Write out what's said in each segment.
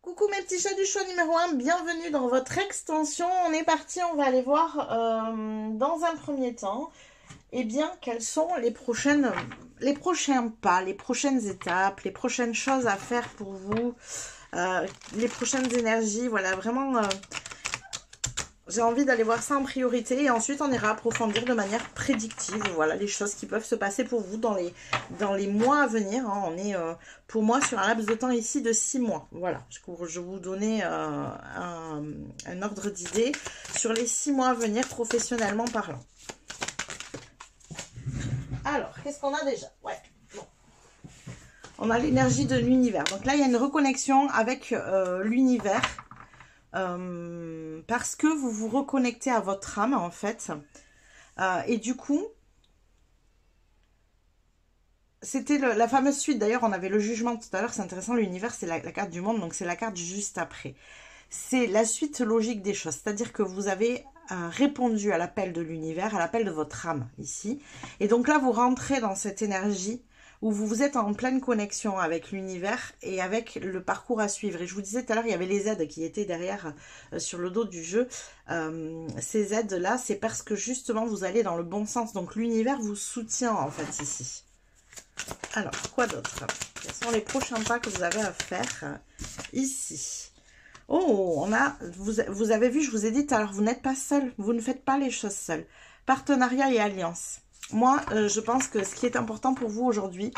Coucou mes petits chats du show numéro 1, bienvenue dans votre extension. On est parti, on va aller voir dans un premier temps, eh bien, quels sont les prochains pas, les prochaines étapes, les prochaines choses à faire pour vous, les prochaines énergies. Voilà, vraiment, j'ai envie d'aller voir ça en priorité et ensuite on ira approfondir de manière prédictive, voilà, les choses qui peuvent se passer pour vous dans les mois à venir. Hein. On est pour moi sur un laps de temps ici de 6 mois. Voilà, je vais vous donner un ordre d'idée sur les 6 mois à venir professionnellement parlant. Alors, qu'est-ce qu'on a déjà? Ouais, bon. On a l'énergie de l'univers. Donc là, il y a une reconnexion avec l'univers. Parce que vous vous reconnectez à votre âme en fait et du coup c'était la fameuse suite. D'ailleurs on avait le jugement tout à l'heure, c'est intéressant. L'univers c'est la carte du monde, donc c'est la carte juste après, c'est la suite logique des choses, c'est à dire que vous avez répondu à l'appel de l'univers, à l'appel de votre âme ici, et donc là vous rentrez dans cette énergie où vous êtes en pleine connexion avec l'univers et avec le parcours à suivre. Et je vous disais tout à l'heure, il y avait les aides qui étaient derrière sur le dos du jeu. Ces aides-là, c'est parce que justement, vous allez dans le bon sens. Donc l'univers vous soutient en fait ici. Alors, quoi d'autre? Quels sont les prochains pas que vous avez à faire ici? Oh, on a, vous avez vu, je vous ai dit tout à l'heure, vous n'êtes pas seul. Vous ne faites pas les choses seuls. Partenariat et alliance. Moi, je pense que ce qui est important pour vous aujourd'hui,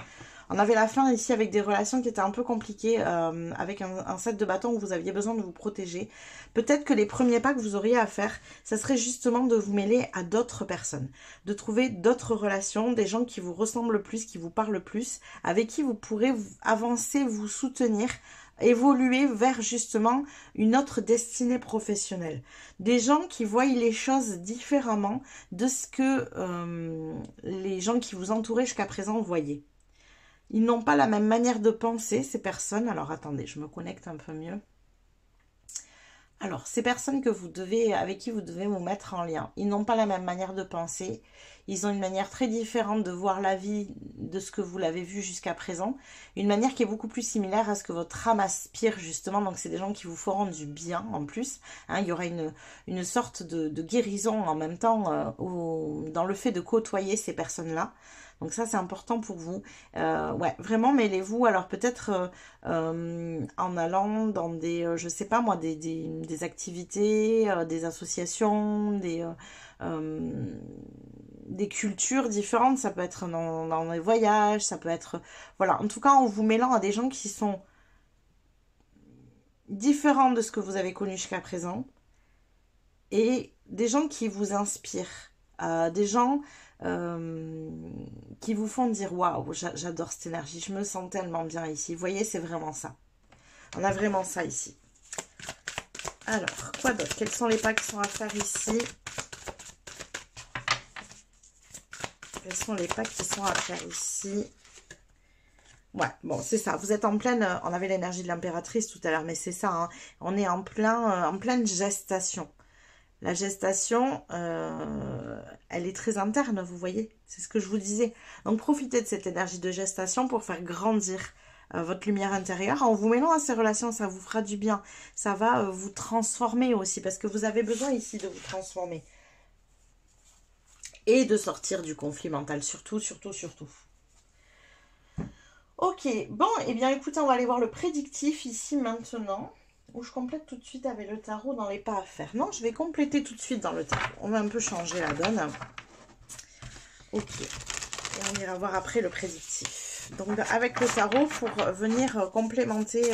on avait la fin ici avec des relations qui étaient un peu compliquées, avec un set de bâtons où vous aviez besoin de vous protéger. Peut-être que les premiers pas que vous auriez à faire, ça serait justement de vous mêler à d'autres personnes, de trouver d'autres relations, des gens qui vous ressemblent plus, qui vous parlent plus, avec qui vous pourrez avancer, vous soutenir, évoluer vers justement une autre destinée professionnelle. Des gens qui voient les choses différemment de ce que les gens qui vous entouraient jusqu'à présent voyaient. Ils n'ont pas la même manière de penser, ces personnes. Alors attendez, je me connecte un peu mieux. Alors, ces personnes avec qui vous devez vous mettre en lien, ils n'ont pas la même manière de penser. Ils ont une manière très différente de voir la vie de ce que vous l'avez vu jusqu'à présent. Une manière qui est beaucoup plus similaire à ce que votre âme aspire justement. Donc, c'est des gens qui vous feront du bien en plus. Hein, il y aura une sorte de guérison en même temps dans le fait de côtoyer ces personnes-là. Donc ça, c'est important pour vous. Ouais, vraiment, mêlez-vous. Alors peut-être en allant dans je sais pas moi, des activités, des associations, des cultures différentes. Ça peut être dans les voyages, ça peut être... Voilà, en tout cas, en vous mêlant à des gens qui sont différents de ce que vous avez connu jusqu'à présent. Et des gens qui vous inspirent. Des gens... qui vous font dire waouh, j'adore cette énergie, je me sens tellement bien ici. Vous voyez, c'est vraiment ça. On a vraiment ça ici. Alors, quoi d'autre? Quels sont les pas qui sont à faire ici? Quels sont les pas qui sont à faire ici? Ouais, bon, c'est ça. Vous êtes en pleine... On avait l'énergie de l'impératrice tout à l'heure, mais c'est ça. Hein, on est en pleine gestation. La gestation, elle est très interne, vous voyez. C'est ce que je vous disais. Donc, profitez de cette énergie de gestation pour faire grandir votre lumière intérieure. En vous mêlant à ces relations, ça vous fera du bien. Ça va vous transformer aussi, parce que vous avez besoin ici de vous transformer. Et de sortir du conflit mental, surtout, surtout, surtout. Ok, bon, eh bien, écoutez, on va aller voir le prédictif ici maintenant. Ou je complète tout de suite avec le tarot dans les pas à faire. Non, je vais compléter tout de suite dans le tarot. On va un peu changer la donne. Ok. Et on ira voir après le prédictif. Donc, avec le tarot, pour venir compléter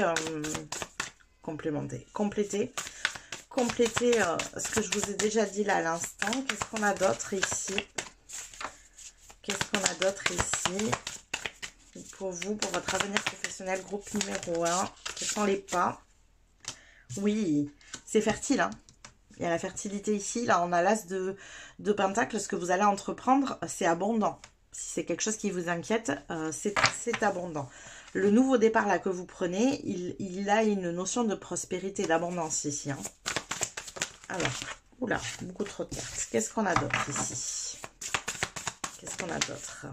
ce que je vous ai déjà dit là à l'instant. Qu'est-ce qu'on a d'autre ici? Qu'est-ce qu'on a d'autre ici? Pour vous, pour votre avenir professionnel, groupe numéro 1. Quels sont les pas? Oui, c'est fertile, hein. Il y a la fertilité ici. Là, on a l'as de Pentacle. Ce que vous allez entreprendre, c'est abondant. Si c'est quelque chose qui vous inquiète, c'est abondant. Le nouveau départ là que vous prenez, il a une notion de prospérité, d'abondance ici. Hein. Alors, oula, beaucoup trop de cartes. Qu'est-ce qu'on a d'autre ici? Qu'est-ce qu'on a d'autre?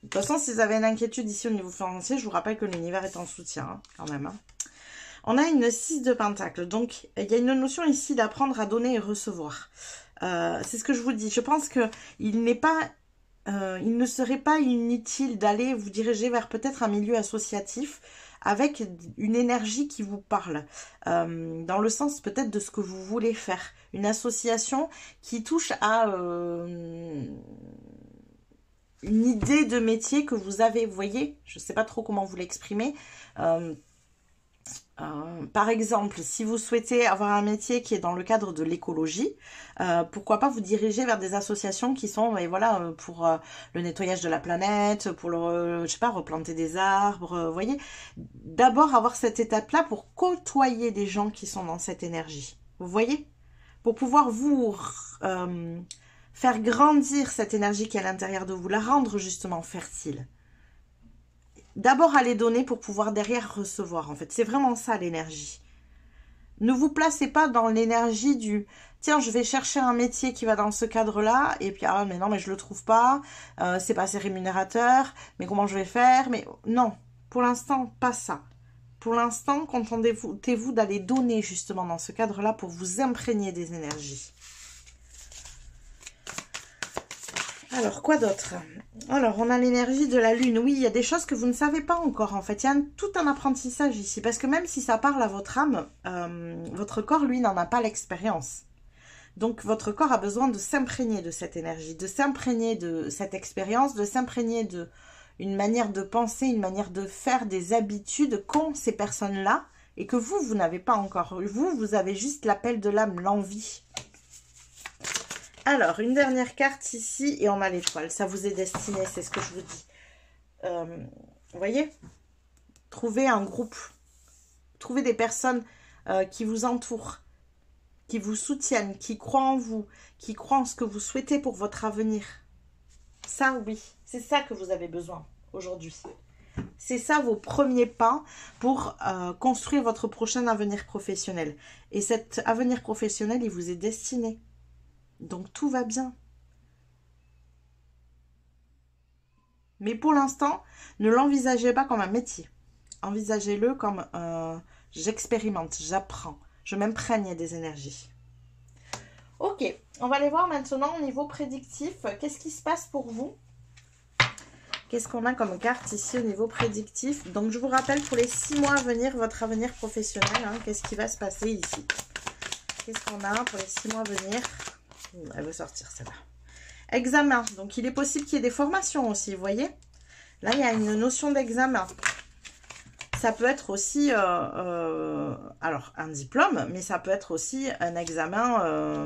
De toute façon, si vous avez une inquiétude ici au niveau financier, je vous rappelle que l'univers est en soutien, hein, quand même. Hein. On a une 6 de pentacle. Donc, il y a une notion ici d'apprendre à donner et recevoir. C'est ce que je vous dis. Je pense que il ne serait pas inutile d'aller vous diriger vers peut-être un milieu associatif avec une énergie qui vous parle, dans le sens peut-être de ce que vous voulez faire. Une association qui touche à une idée de métier que vous avez, vous voyez, je ne sais pas trop comment vous l'exprimer. Par exemple, si vous souhaitez avoir un métier qui est dans le cadre de l'écologie, pourquoi pas vous diriger vers des associations qui sont, et voilà, pour le nettoyage de la planète, pour le, je sais pas, replanter des arbres, vous voyez. D'abord avoir cette étape-là pour côtoyer des gens qui sont dans cette énergie, vous voyez, pour pouvoir vous faire grandir cette énergie qui est à l'intérieur de vous, la rendre justement fertile. D'abord aller donner pour pouvoir derrière recevoir, en fait. C'est vraiment ça l'énergie. Ne vous placez pas dans l'énergie du « tiens, je vais chercher un métier qui va dans ce cadre-là » et puis « ah, mais non, mais je le trouve pas, c'est pas assez rémunérateur, mais comment je vais faire ?» Mais non, pour l'instant, pas ça. Pour l'instant, contentez-vous d'aller donner justement dans ce cadre-là pour vous imprégner des énergies. Alors, quoi d'autre? Alors, on a l'énergie de la lune. Oui, il y a des choses que vous ne savez pas encore, en fait. Il y a tout un apprentissage ici. Parce que même si ça parle à votre âme, votre corps, lui, n'en a pas l'expérience. Donc, votre corps a besoin de s'imprégner de cette énergie, de s'imprégner de cette expérience, de s'imprégner de une manière de penser, une manière de faire, des habitudes qu'ont ces personnes-là et que vous n'avez pas encore. Vous avez juste l'appel de l'âme, l'envie. Alors, une dernière carte ici, et on a l'étoile. Ça vous est destiné, c'est ce que je vous dis. Vous voyez? Trouvez un groupe. Trouvez des personnes qui vous entourent, qui vous soutiennent, qui croient en vous, qui croient en ce que vous souhaitez pour votre avenir. Ça, oui, c'est ça que vous avez besoin aujourd'hui. C'est ça vos premiers pas pour construire votre prochain avenir professionnel. Et cet avenir professionnel, il vous est destiné. Donc, tout va bien. Mais pour l'instant, ne l'envisagez pas comme un métier. Envisagez-le comme j'expérimente, j'apprends, je m'imprègne des énergies. Ok, on va aller voir maintenant au niveau prédictif. Qu'est-ce qui se passe pour vous? Qu'est-ce qu'on a comme carte ici au niveau prédictif? Donc, je vous rappelle, pour les 6 mois à venir, votre avenir professionnel, hein, qu'est-ce qui va se passer ici? Qu'est-ce qu'on a pour les 6 mois à venir? Elle veut sortir celle-là. Examen. Donc, il est possible qu'il y ait des formations aussi, vous voyez. Là, il y a une notion d'examen. Ça peut être aussi, alors, un diplôme, mais ça peut être aussi un examen,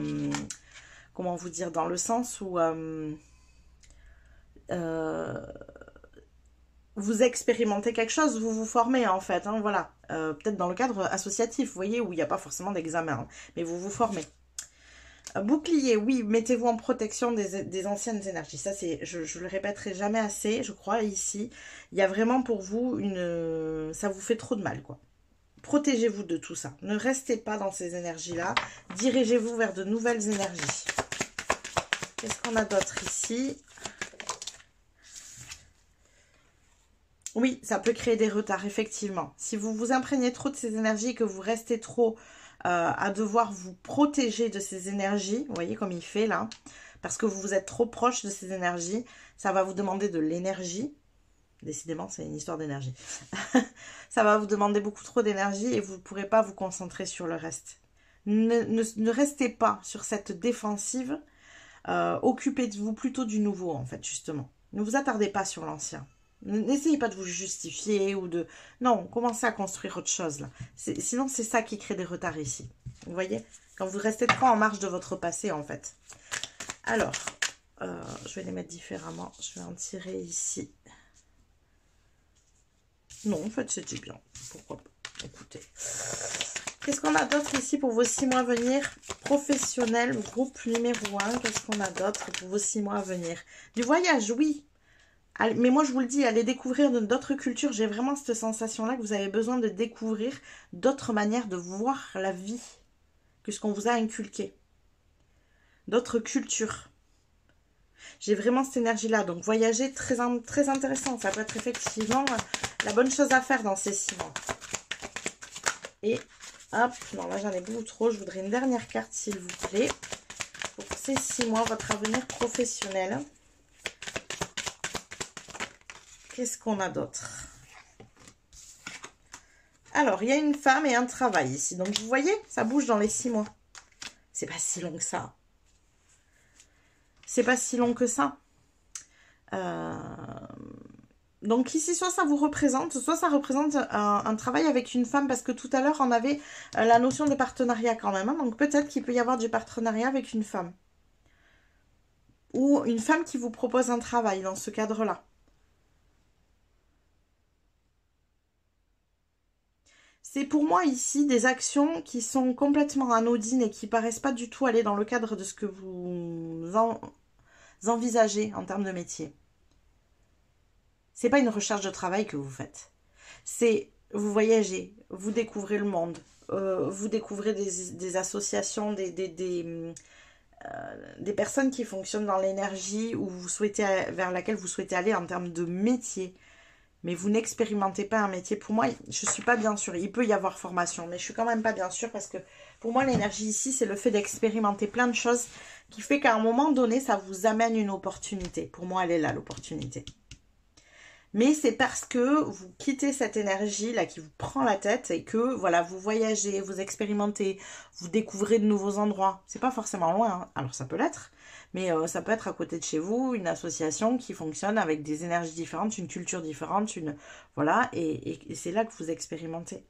comment vous dire, dans le sens où vous expérimentez quelque chose, vous vous formez en fait, hein, voilà. Peut-être dans le cadre associatif, vous voyez, où il n'y a pas forcément d'examen, hein, mais vous vous formez. Bouclier, oui, mettez-vous en protection des anciennes énergies. Ça, c'est, je le répéterai jamais assez, je crois, ici. Il y a vraiment pour vous une... Ça vous fait trop de mal, quoi. Protégez-vous de tout ça. Ne restez pas dans ces énergies-là. Dirigez-vous vers de nouvelles énergies. Qu'est-ce qu'on a d'autre ici? Oui, ça peut créer des retards, effectivement. Si vous vous imprégnez trop de ces énergies, que vous restez trop... à devoir vous protéger de ces énergies, vous voyez comme il fait là, parce que vous êtes trop proche de ces énergies, ça va vous demander de l'énergie, décidément c'est une histoire d'énergie, ça va vous demander beaucoup trop d'énergie et vous ne pourrez pas vous concentrer sur le reste. Ne restez pas sur cette défensive, occupez-vous plutôt du nouveau en fait justement, ne vous attardez pas sur l'ancien. N'essayez pas de vous justifier ou de... Non, commencez à construire autre chose là. Sinon, c'est ça qui crée des retards ici. Vous voyez? Quand vous restez trop en marge de votre passé en fait. Alors, je vais les mettre différemment. Je vais en tirer ici. Non, en fait, c'était bien. Pourquoi pas? Écoutez. Qu'est-ce qu'on a d'autre ici pour vos 6 mois à venir? Professionnel, groupe numéro 1. Qu'est-ce qu'on a d'autre pour vos 6 mois à venir? Du voyage, oui. Mais moi, je vous le dis, allez découvrir d'autres cultures. J'ai vraiment cette sensation-là que vous avez besoin de découvrir d'autres manières de voir la vie que ce qu'on vous a inculqué. D'autres cultures. J'ai vraiment cette énergie-là. Donc, voyager, très intéressant. Ça peut être effectivement la bonne chose à faire dans ces 6 mois. Et hop, non là j'en ai beaucoup trop. Je voudrais une dernière carte s'il vous plaît. Pour ces 6 mois, votre avenir professionnel. Qu'est-ce qu'on a d'autre? Alors, il y a une femme et un travail ici. Donc, vous voyez, ça bouge dans les 6 mois. C'est pas si long que ça. C'est pas si long que ça. Donc, ici, soit ça vous représente, soit ça représente un travail avec une femme. Parce que tout à l'heure, on avait la notion de partenariat quand même. Hein. Donc, peut-être qu'il peut y avoir du partenariat avec une femme. Ou une femme qui vous propose un travail dans ce cadre-là. C'est pour moi ici des actions qui sont complètement anodines et qui paraissent pas du tout aller dans le cadre de ce que vous envisagez en termes de métier. C'est pas une recherche de travail que vous faites. C'est vous voyagez, vous découvrez le monde, vous découvrez des associations, des personnes qui fonctionnent dans l'énergie où vous souhaitez, vers laquelle vous souhaitez aller en termes de métier. Mais vous n'expérimentez pas un métier. Pour moi, je ne suis pas bien sûre. Il peut y avoir formation, mais je suis quand même pas bien sûre parce que pour moi, l'énergie ici, c'est le fait d'expérimenter plein de choses qui fait qu'à un moment donné, ça vous amène une opportunité. Pour moi, elle est là, l'opportunité. Mais c'est parce que vous quittez cette énergie-là qui vous prend la tête et que, voilà, vous voyagez, vous expérimentez, vous découvrez de nouveaux endroits. C'est pas forcément loin, hein. Alors ça peut l'être, mais ça peut être à côté de chez vous, une association qui fonctionne avec des énergies différentes, une culture différente, voilà, et c'est là que vous expérimentez.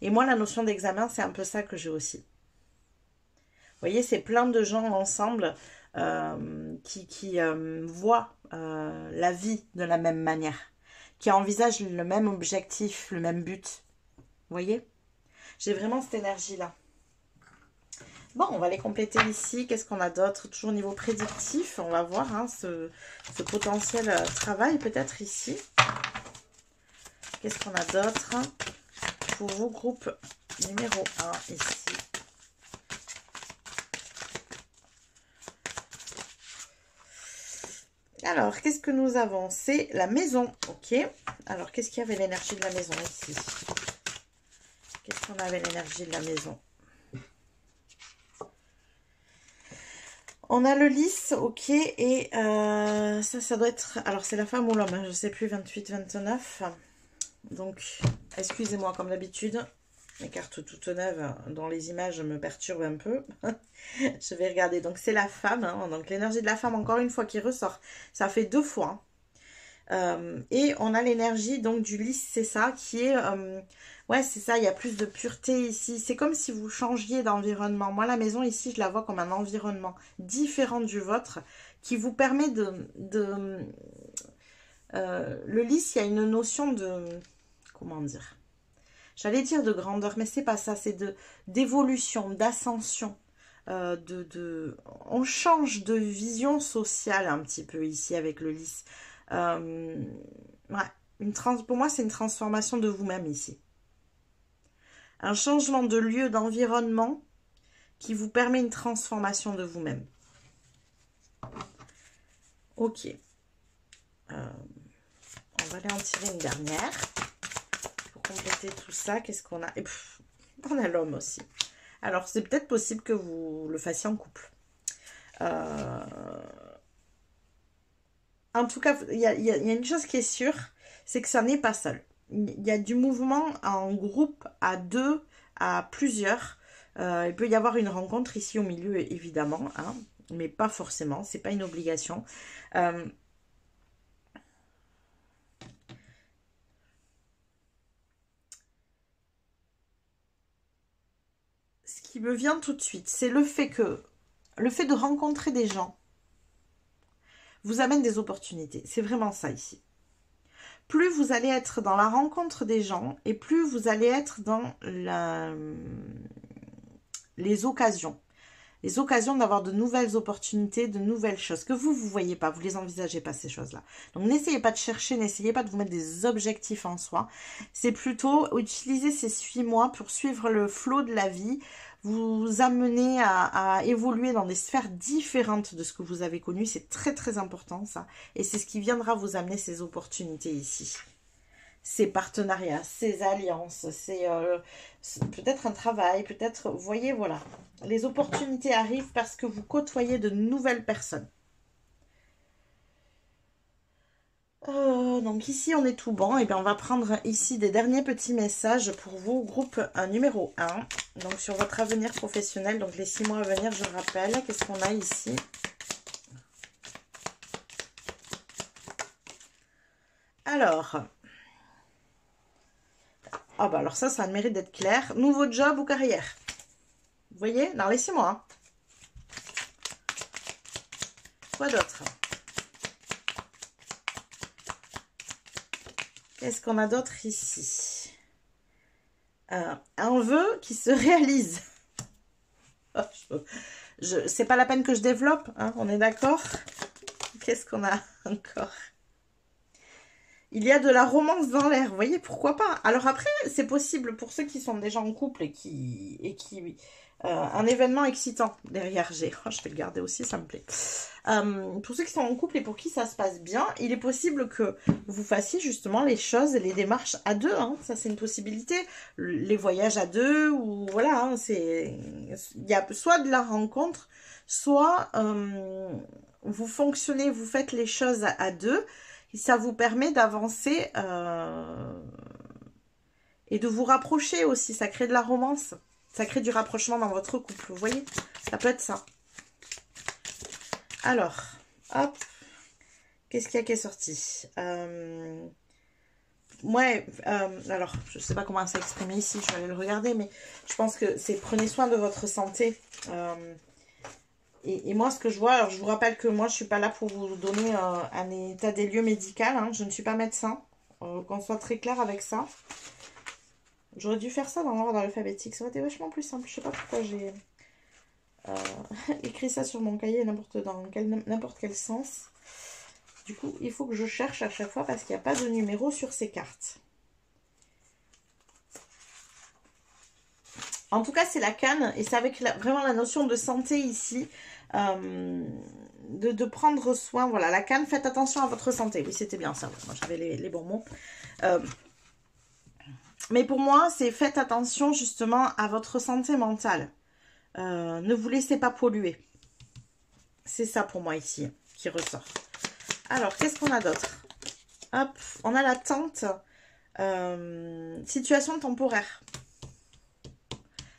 Et moi, la notion d'examen, c'est un peu ça que j'ai aussi. Vous voyez, c'est plein de gens ensemble qui voient la vie de la même manière, qui envisagent le même objectif, le même but. Vous voyez? J'ai vraiment cette énergie-là. Bon, on va les compléter ici. Qu'est-ce qu'on a d'autre? Toujours au niveau prédictif, on va voir hein, ce potentiel travail peut-être ici. Qu'est-ce qu'on a d'autre pour vous, groupe numéro 1 ici? Alors, qu'est-ce que nous avons? C'est la maison, ok. Alors, qu'est-ce qu'il y avait l'énergie de la maison ici? Qu'est-ce qu'on avait l'énergie de la maison? On a le lys, ok, et ça doit être... Alors, c'est la femme ou l'homme, hein, je ne sais plus, 28, 29. Donc, excusez-moi, comme d'habitude, les cartes toutes neuves dans les images me perturbent un peu. Je vais regarder. Donc, c'est la femme. Hein, donc, l'énergie de la femme, encore une fois, qui ressort. Ça fait 2 fois. Et on a l'énergie donc du lys, c'est ça, qui est... ouais, c'est ça, il y a plus de pureté ici. C'est comme si vous changiez d'environnement. Moi, la maison, ici, je la vois comme un environnement différent du vôtre, qui vous permet le lys, il y a une notion de... Comment dire? J'allais dire de grandeur, mais c'est pas ça. C'est d'évolution, d'ascension. On change de vision sociale un petit peu ici avec le lys. Ouais, pour moi, c'est une transformation de vous-même ici. Un changement de lieu, d'environnement qui vous permet une transformation de vous-même. Ok. On va aller en tirer une dernière. Pour compléter tout ça, qu'est-ce qu'on a? Et on a l'homme aussi. Alors, c'est peut-être possible que vous le fassiez en couple. En tout cas, il y a une chose qui est sûre, c'est que ça n'est pas seul. Il y a du mouvement en groupe, à 2, à plusieurs. Il peut y avoir une rencontre ici au milieu, évidemment, hein, mais pas forcément, c'est pas une obligation. Ce qui me vient tout de suite, c'est le fait de rencontrer des gens vous amène des opportunités. C'est vraiment ça ici. Plus vous allez être dans la rencontre des gens et plus vous allez être dans les occasions. Les occasions d'avoir de nouvelles opportunités, de nouvelles choses que vous ne voyez pas, vous ne les envisagez pas ces choses-là. Donc n'essayez pas de chercher, n'essayez pas de vous mettre des objectifs en soi. C'est plutôt utiliser ces 6 mois pour suivre le flot de la vie, vous amener à évoluer dans des sphères différentes de ce que vous avez connu. C'est très très important ça. Et c'est ce qui viendra vous amener ces opportunités ici. ces partenariats, ces alliances, c'est peut-être un travail, peut-être, vous voyez, voilà. Les opportunités arrivent parce que vous côtoyez de nouvelles personnes. Donc ici, on est tout bon. Et bien, on va prendre ici des derniers petits messages pour vous, groupe numéro 1. Donc, sur votre avenir professionnel, donc les 6 mois à venir, je rappelle. Qu'est-ce qu'on a ici? Alors... Ah bah alors ça a le mérite d'être clair. Nouveau job ou carrière? Vous voyez? Non, laissez-moi. Hein. Quoi d'autre? Qu'est-ce qu'on a d'autre ici? Un vœu qui se réalise. C'est pas la peine que je développe, hein, on est d'accord? Qu'est-ce qu'on a encore? Il y a de la romance dans l'air, vous voyez, pourquoi pas? Alors après, c'est possible pour ceux qui sont déjà en couple et qui un événement excitant derrière G. Oh, je vais le garder aussi, ça me plaît. Pour ceux qui sont en couple et pour qui ça se passe bien, il est possible que vous fassiez justement les choses, les démarches à deux. Hein. Ça, c'est une possibilité. Les voyages à deux, ou voilà, hein, il y a soit de la rencontre, soit vous fonctionnez, vous faites les choses à deux. Et ça vous permet d'avancer et de vous rapprocher aussi. Ça crée de la romance. Ça crée du rapprochement dans votre couple. Vous voyez? Ça peut être ça. Alors, hop. Qu'est-ce qu'il y a qui est sorti? Ouais, alors, je ne sais pas comment s'exprimer ici. Je vais aller le regarder. Mais je pense que c'est prenez soin de votre santé. Et moi, ce que je vois, alors je vous rappelle que moi, je ne suis pas là pour vous donner un état des lieux médical. Hein, je ne suis pas médecin. Qu'on soit très clair avec ça. J'aurais dû faire ça dans l'ordre alphabétique. Ça aurait été vachement plus simple. Je ne sais pas pourquoi j'ai écrit ça sur mon cahier n'importe quel sens. Du coup, il faut que je cherche à chaque fois parce qu'il n'y a pas de numéro sur ces cartes. En tout cas, c'est la canne. Et c'est avec vraiment la notion de santé ici. De prendre soin, voilà, la canne, faites attention à votre santé. Oui, c'était bien ça, moi j'avais les bons mots. Mais pour moi, c'est faites attention justement à votre santé mentale. Ne vous laissez pas polluer. C'est ça pour moi ici qui ressort. Alors, qu'est-ce qu'on a d'autre? Hop, on a la tente. Situation temporaire.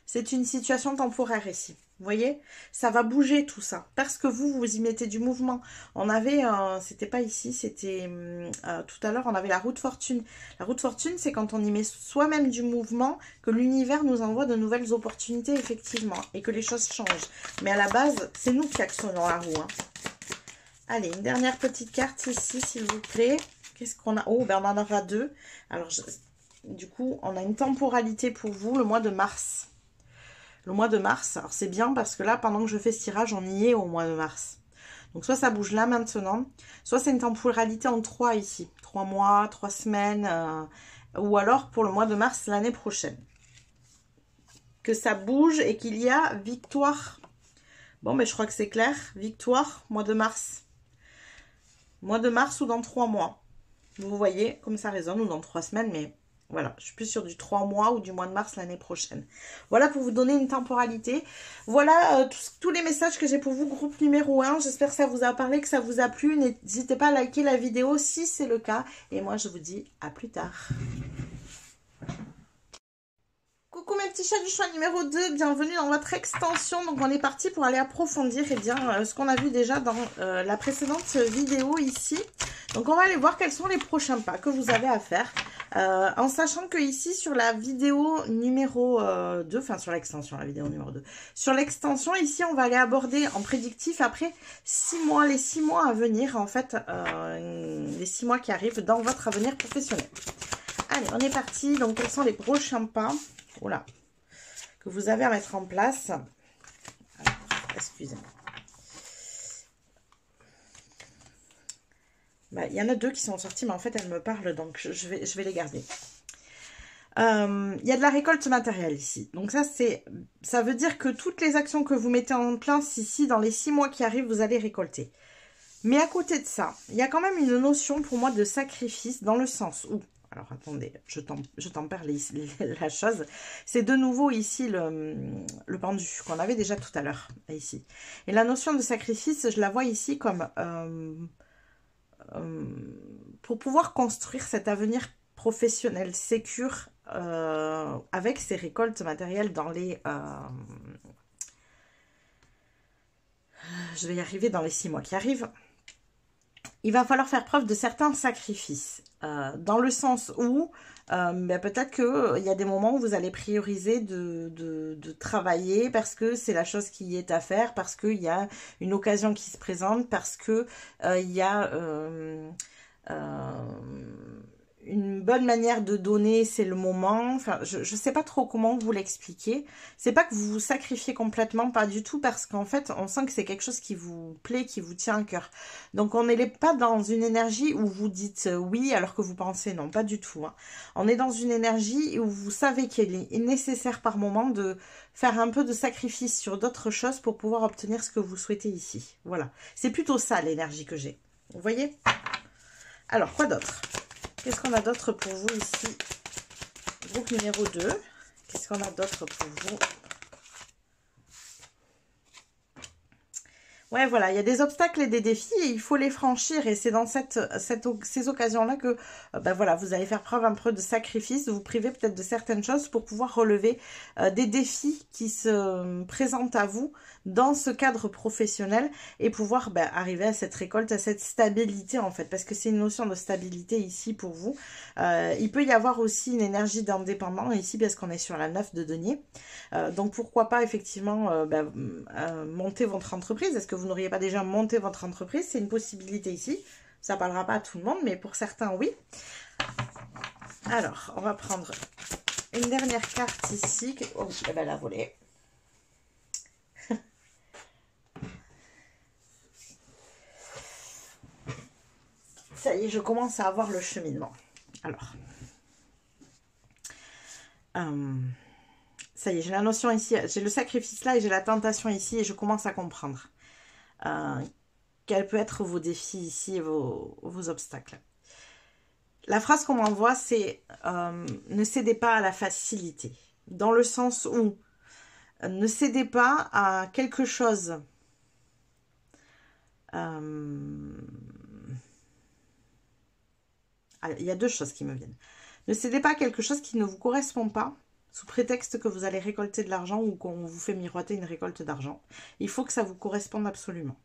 C'est une situation temporaire ici. Vous voyez, ça va bouger tout ça. Parce que vous y mettez du mouvement. On avait, c'était pas ici, c'était tout à l'heure, on avait la roue de fortune. La roue de fortune, c'est quand on y met soi-même du mouvement, que l'univers nous envoie de nouvelles opportunités, effectivement. Et que les choses changent. Mais à la base, c'est nous qui actionnons la roue. Hein. Allez, une dernière petite carte ici, s'il vous plaît. Qu'est-ce qu'on a? Oh, ben on en aura deux. Alors, du coup, on a une temporalité pour vous, le mois de mars. Le mois de mars, alors c'est bien parce que là, pendant que je fais ce tirage, on y est au mois de mars. Donc soit ça bouge là maintenant, soit c'est une temporalité en 3 ici. 3 mois, 3 semaines, ou alors pour le mois de mars l'année prochaine. Que ça bouge et qu'il y a victoire. Bon, mais je crois que c'est clair. Victoire, mois de mars. Mois de mars ou dans 3 mois. Vous voyez, comme ça résonne, ou dans 3 semaines, mais... Voilà, je suis plus sur du 3 mois ou du mois de mars l'année prochaine. Voilà pour vous donner une temporalité. Voilà tous les messages que j'ai pour vous, groupe numéro 1. J'espère que ça vous a parlé, que ça vous a plu. N'hésitez pas à liker la vidéo si c'est le cas. Et moi, je vous dis à plus tard. Coucou mes petits chats du choix numéro 2, bienvenue dans votre extension. Donc on est parti pour aller approfondir ce qu'on a vu déjà dans la précédente vidéo ici. Donc on va aller voir quels sont les prochains pas que vous avez à faire. En sachant que ici sur la vidéo numéro 2, enfin sur l'extension, la vidéo numéro 2, sur l'extension ici on va aller aborder en prédictif après 6 mois, les 6 mois à venir en fait, les 6 mois qui arrivent dans votre avenir professionnel. Allez, on est parti. Donc quels sont les prochains pas que vous avez à mettre en place? Excusez-moi. Il y en a deux qui sont sortis, mais en fait, elles me parlent, donc je vais les garder. Il y a de la récolte matérielle ici. Donc ça veut dire que toutes les actions que vous mettez en place ici, dans les 6 mois qui arrivent, vous allez récolter. Mais à côté de ça, il y a quand même une notion pour moi de sacrifice, dans le sens où, Alors, attendez, je tempère la chose. C'est de nouveau ici le pendu qu'on avait déjà tout à l'heure, ici. Et la notion de sacrifice, je la vois ici comme pour pouvoir construire cet avenir professionnel sécure avec ses récoltes matérielles dans les... je vais y arriver dans les 6 mois qui arrivent. Il va falloir faire preuve de certains sacrifices, dans le sens où peut-être qu'il y a des moments où vous allez prioriser de travailler parce que c'est la chose qui est à faire, parce qu'il y a une occasion qui se présente, parce que il y a une bonne manière de donner, c'est le moment. Enfin, je ne sais pas trop comment vous l'expliquer. C'est pas que vous vous sacrifiez complètement, pas du tout, parce qu'en fait, on sent que c'est quelque chose qui vous plaît, qui vous tient à cœur. Donc, on n'est pas dans une énergie où vous dites oui alors que vous pensez non, pas du tout. Hein. On est dans une énergie où vous savez qu'il est nécessaire par moment de faire un peu de sacrifice sur d'autres choses pour pouvoir obtenir ce que vous souhaitez ici. Voilà. C'est plutôt ça l'énergie que j'ai. Vous voyez? Alors, quoi d'autre? Qu'est-ce qu'on a d'autre pour vous ici? Groupe numéro 2. Qu'est-ce qu'on a d'autre pour vous? Ouais, voilà, il y a des obstacles et des défis et il faut les franchir. Et c'est dans ces occasions-là que voilà, vous allez faire preuve un peu de sacrifice, de vous priver peut-être de certaines choses pour pouvoir relever des défis qui se présentent à vous dans ce cadre professionnel et pouvoir arriver à cette récolte, à cette stabilité en fait. Parce que c'est une notion de stabilité ici pour vous. Il peut y avoir aussi une énergie d'indépendant ici parce qu'on est sur la 9 de denier. Donc pourquoi pas effectivement monter votre entreprise? Est-ce que vous n'auriez pas déjà monté votre entreprise? C'est une possibilité ici. Ça ne parlera pas à tout le monde, mais pour certains, oui. Alors, on va prendre une dernière carte ici. Oh, elle a volé. Ça y est, je commence à avoir le cheminement. Alors. Ça y est, j'ai la notion ici, j'ai le sacrifice là et j'ai la tentation ici et je commence à comprendre quels peuvent être vos défis ici et vos obstacles. La phrase qu'on m'envoie, c'est ne cédez pas à la facilité. Dans le sens où ne cédez pas à quelque chose il y a deux choses qui me viennent. Ne cédez pas à quelque chose qui ne vous correspond pas sous prétexte que vous allez récolter de l'argent ou qu'on vous fait miroiter une récolte d'argent. Il faut que ça vous corresponde absolument.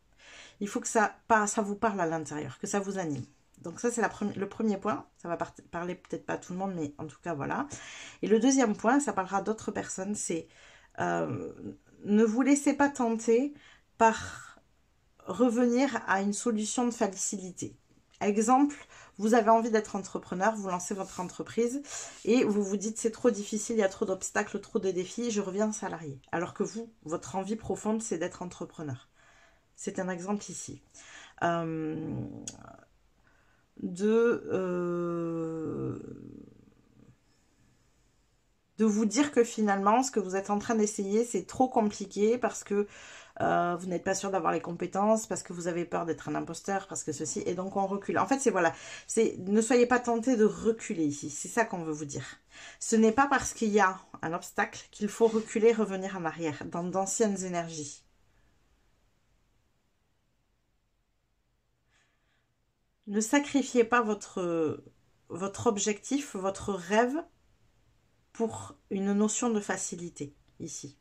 Il faut que ça vous parle à l'intérieur, que ça vous anime. Donc ça, c'est le premier point. Ça va parler peut-être pas à tout le monde, mais en tout cas, voilà. Et le deuxième point, ça parlera à d'autres personnes, c'est ne vous laissez pas tenter par revenir à une solution de facilité. Exemple, vous avez envie d'être entrepreneur, vous lancez votre entreprise et vous vous dites c'est trop difficile, il y a trop d'obstacles, trop de défis, je reviens salarié. Alors que vous, votre envie profonde, c'est d'être entrepreneur. C'est un exemple ici. De vous dire que finalement, ce que vous êtes en train d'essayer, c'est trop compliqué parce que vous n'êtes pas sûr d'avoir les compétences, parce que vous avez peur d'être un imposteur, parce que ceci, et donc on recule. En fait, c'est voilà, ne soyez pas tentés de reculer ici, c'est ça qu'on veut vous dire. Ce n'est pas parce qu'il y a un obstacle qu'il faut reculer, revenir en arrière, dans d'anciennes énergies. Ne sacrifiez pas votre objectif, votre rêve, pour une notion de facilité, ici.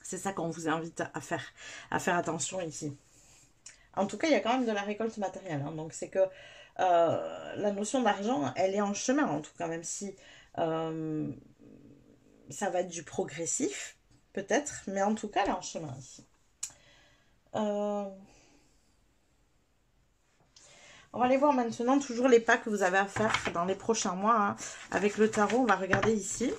C'est ça qu'on vous invite à faire attention ici. En tout cas, il y a quand même de la récolte matérielle. Hein, donc, c'est que la notion d'argent, elle est en chemin, en tout cas, même si ça va être du progressif, peut-être. Mais en tout cas, elle est en chemin ici. On va aller voir maintenant toujours les pas que vous avez à faire dans les prochains mois. Hein. Avec le tarot, on va regarder ici.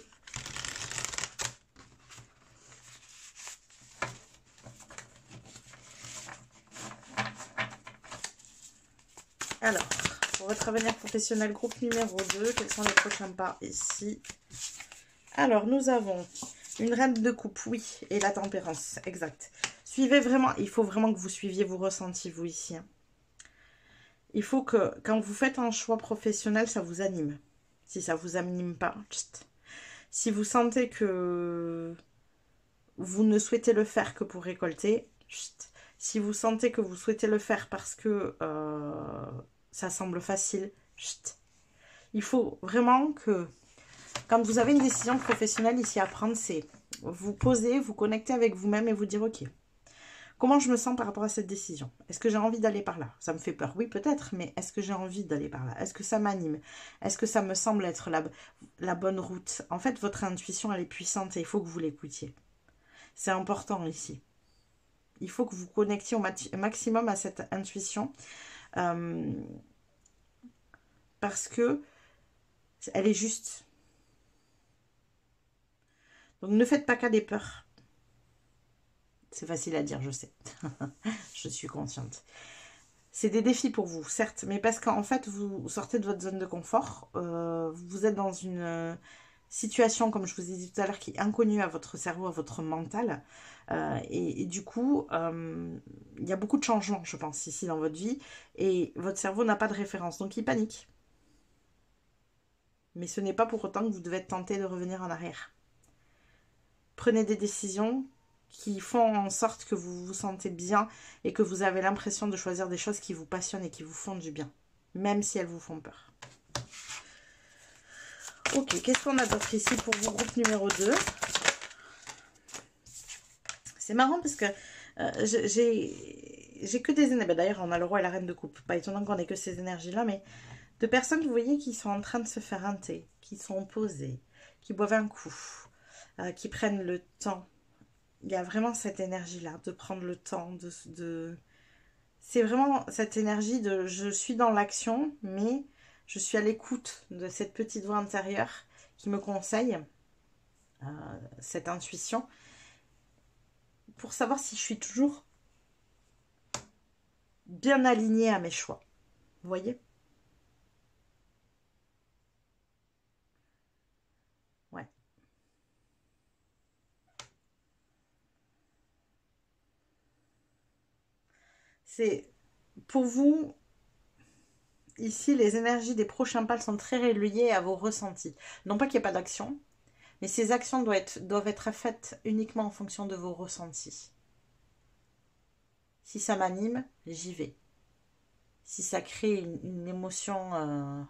Alors, pour votre avenir professionnel, groupe numéro 2, quels sont les prochains pas ici? Alors, nous avons une reine de coupe, oui, et la tempérance, exact. Suivez vraiment, il faut vraiment que vous suiviez vos ressentis, vous, ici. Hein. Il faut que quand vous faites un choix professionnel, ça vous anime. Si ça vous anime pas, tchit. Si vous sentez que vous ne souhaitez le faire que pour récolter, chut. Si vous sentez que vous souhaitez le faire parce que ça semble facile, chut. Il faut vraiment que, quand vous avez une décision professionnelle ici à prendre, c'est vous poser, vous connecter avec vous-même et vous dire, ok, comment je me sens par rapport à cette décision? Est-ce que j'ai envie d'aller par là? Ça me fait peur, oui peut-être, mais est-ce que j'ai envie d'aller par là? Est-ce que ça m'anime? Est-ce que ça me semble être la bonne route? En fait, votre intuition, elle est puissante et il faut que vous l'écoutiez. C'est important ici. Il faut que vous connectiez au maximum à cette intuition parce que elle est juste. Donc ne faites pas cas des peurs. C'est facile à dire, je sais. Je suis consciente. C'est des défis pour vous, certes, mais parce qu'en fait, vous sortez de votre zone de confort. Vous êtes dans une situation, comme je vous ai dit tout à l'heure, qui est inconnue à votre cerveau, à votre mental. Et du coup, il y a beaucoup de changements, je pense, ici dans votre vie. Et votre cerveau n'a pas de référence, donc il panique. Mais ce n'est pas pour autant que vous devez être tenté de revenir en arrière. Prenez des décisions qui font en sorte que vous vous sentez bien et que vous avez l'impression de choisir des choses qui vous passionnent et qui vous font du bien, même si elles vous font peur. Ok, qu'est-ce qu'on a d'autre ici pour vous, groupe numéro 2? C'est marrant parce que j'ai que des énergies. D'ailleurs, on a le roi et la reine de coupe. Pas étonnant qu'on ait que ces énergies-là, mais de personnes, vous voyez, qui sont en train de se faire un thé, qui sont posées, qui boivent un coup, qui prennent le temps. Il y a vraiment cette énergie-là, de prendre le temps, C'est vraiment cette énergie de je suis dans l'action, mais je suis à l'écoute de cette petite voix intérieure qui me conseille, cette intuition, pour savoir si je suis toujours bien alignée à mes choix. Vous voyez? Ouais. C'est pour vous, ici, les énergies des prochains pas sont très reliées à vos ressentis. Non pas qu'il n'y ait pas d'action, mais ces actions doivent être faites uniquement en fonction de vos ressentis. Si ça m'anime, j'y vais. Si ça crée une émotion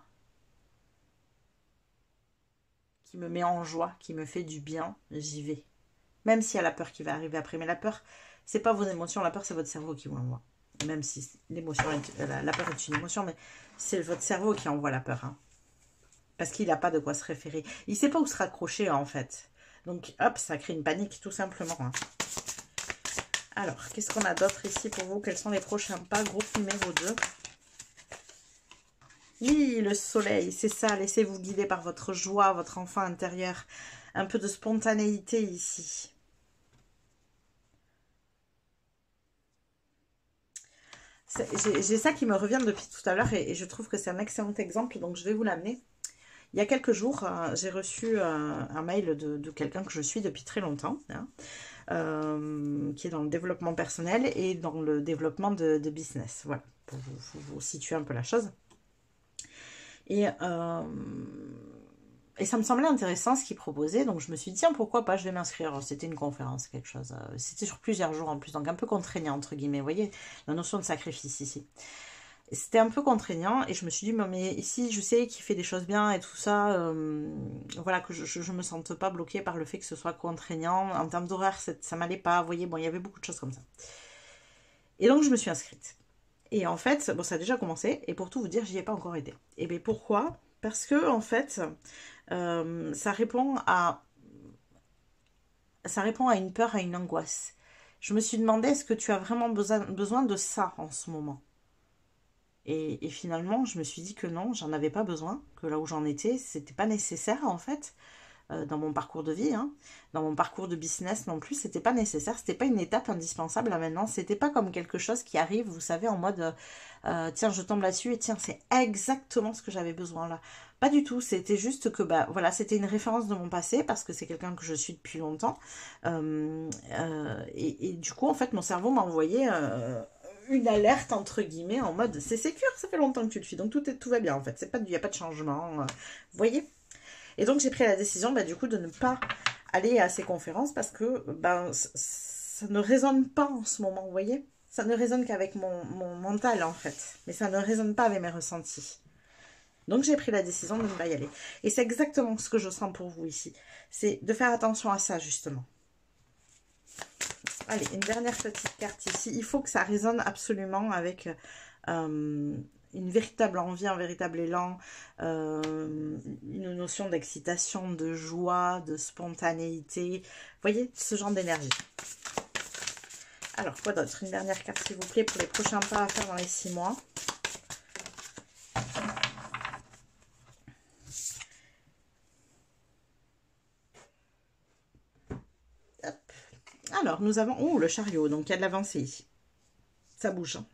qui me met en joie, qui me fait du bien, j'y vais. Même s'il y a la peur qui va arriver après. Mais la peur, c'est pas vos émotions, la peur, c'est votre cerveau qui vous l'envoie. Même si l'émotion, la peur est une émotion, mais c'est votre cerveau qui envoie la peur. Hein. Parce qu'il n'a pas de quoi se référer. Il ne sait pas où se raccrocher, en fait. Donc, hop, ça crée une panique, tout simplement. Hein. Alors, qu'est-ce qu'on a d'autre ici pour vous? Quels sont les prochains pas? Groupe numéro 2. Oui, le soleil, c'est ça. Laissez-vous guider par votre joie, votre enfant intérieur. Un peu de spontanéité ici. J'ai ça qui me revient depuis tout à l'heure et je trouve que c'est un excellent exemple, donc je vais vous l'amener. Il y a quelques jours, j'ai reçu un mail de quelqu'un que je suis depuis très longtemps, hein, qui est dans le développement personnel et dans le développement de business. Voilà, pour vous situer un peu la chose. Et ça me semblait intéressant ce qu'il proposait, donc je me suis dit, tiens, pourquoi pas, je vais m'inscrire. C'était une conférence, quelque chose. C'était sur plusieurs jours en plus, donc un peu contraignant, entre guillemets. Vous voyez, la notion de sacrifice ici. C'était un peu contraignant et je me suis dit, mais ici, je sais qu'il fait des choses bien et tout ça. Voilà, que je ne me sente pas bloquée par le fait que ce soit contraignant. En termes d'horaire, ça m'allait pas. Vous voyez, bon, il y avait beaucoup de choses comme ça. Et donc, je me suis inscrite. Et en fait, bon, ça a déjà commencé. Et pour tout vous dire, j'y ai pas encore été. Et bien, pourquoi? Parce que, en fait, ça répond à une peur, à une angoisse. Je me suis demandé, est-ce que tu as vraiment besoin de ça en ce moment? Et finalement, je me suis dit que non, j'en avais pas besoin, que là où j'en étais, c'était pas nécessaire en fait, dans mon parcours de vie, hein, dans mon parcours de business non plus, c'était pas nécessaire, c'était pas une étape indispensable là maintenant, c'était pas comme quelque chose qui arrive, vous savez, en mode tiens, je tombe là-dessus et tiens, c'est exactement ce que j'avais besoin là. Pas du tout, c'était juste que bah voilà, c'était une référence de mon passé parce que c'est quelqu'un que je suis depuis longtemps. Et du coup, en fait, mon cerveau m'a envoyé une alerte entre guillemets en mode c'est sécure, ça fait longtemps que tu le suis, donc tout va bien en fait, il n'y a pas de changement, vous voyez. Et donc j'ai pris la décision du coup de ne pas aller à ces conférences parce que ça ne résonne pas en ce moment, vous voyez. Ça ne résonne qu'avec mon mental en fait, mais ça ne résonne pas avec mes ressentis. Donc j'ai pris la décision de ne pas y aller. Et c'est exactement ce que je sens pour vous ici, c'est de faire attention à ça justement. Allez, une dernière petite carte ici. Il faut que ça résonne absolument avec une véritable envie, un véritable élan, une notion d'excitation, de joie, de spontanéité. Vous voyez, ce genre d'énergie. Alors, quoi d'autre? Une dernière carte, s'il vous plaît, pour les prochains pas à faire dans les 6 mois. Alors, nous avons... Oh, le chariot. Donc, il y a de l'avancée ici. Ça bouge. Hein.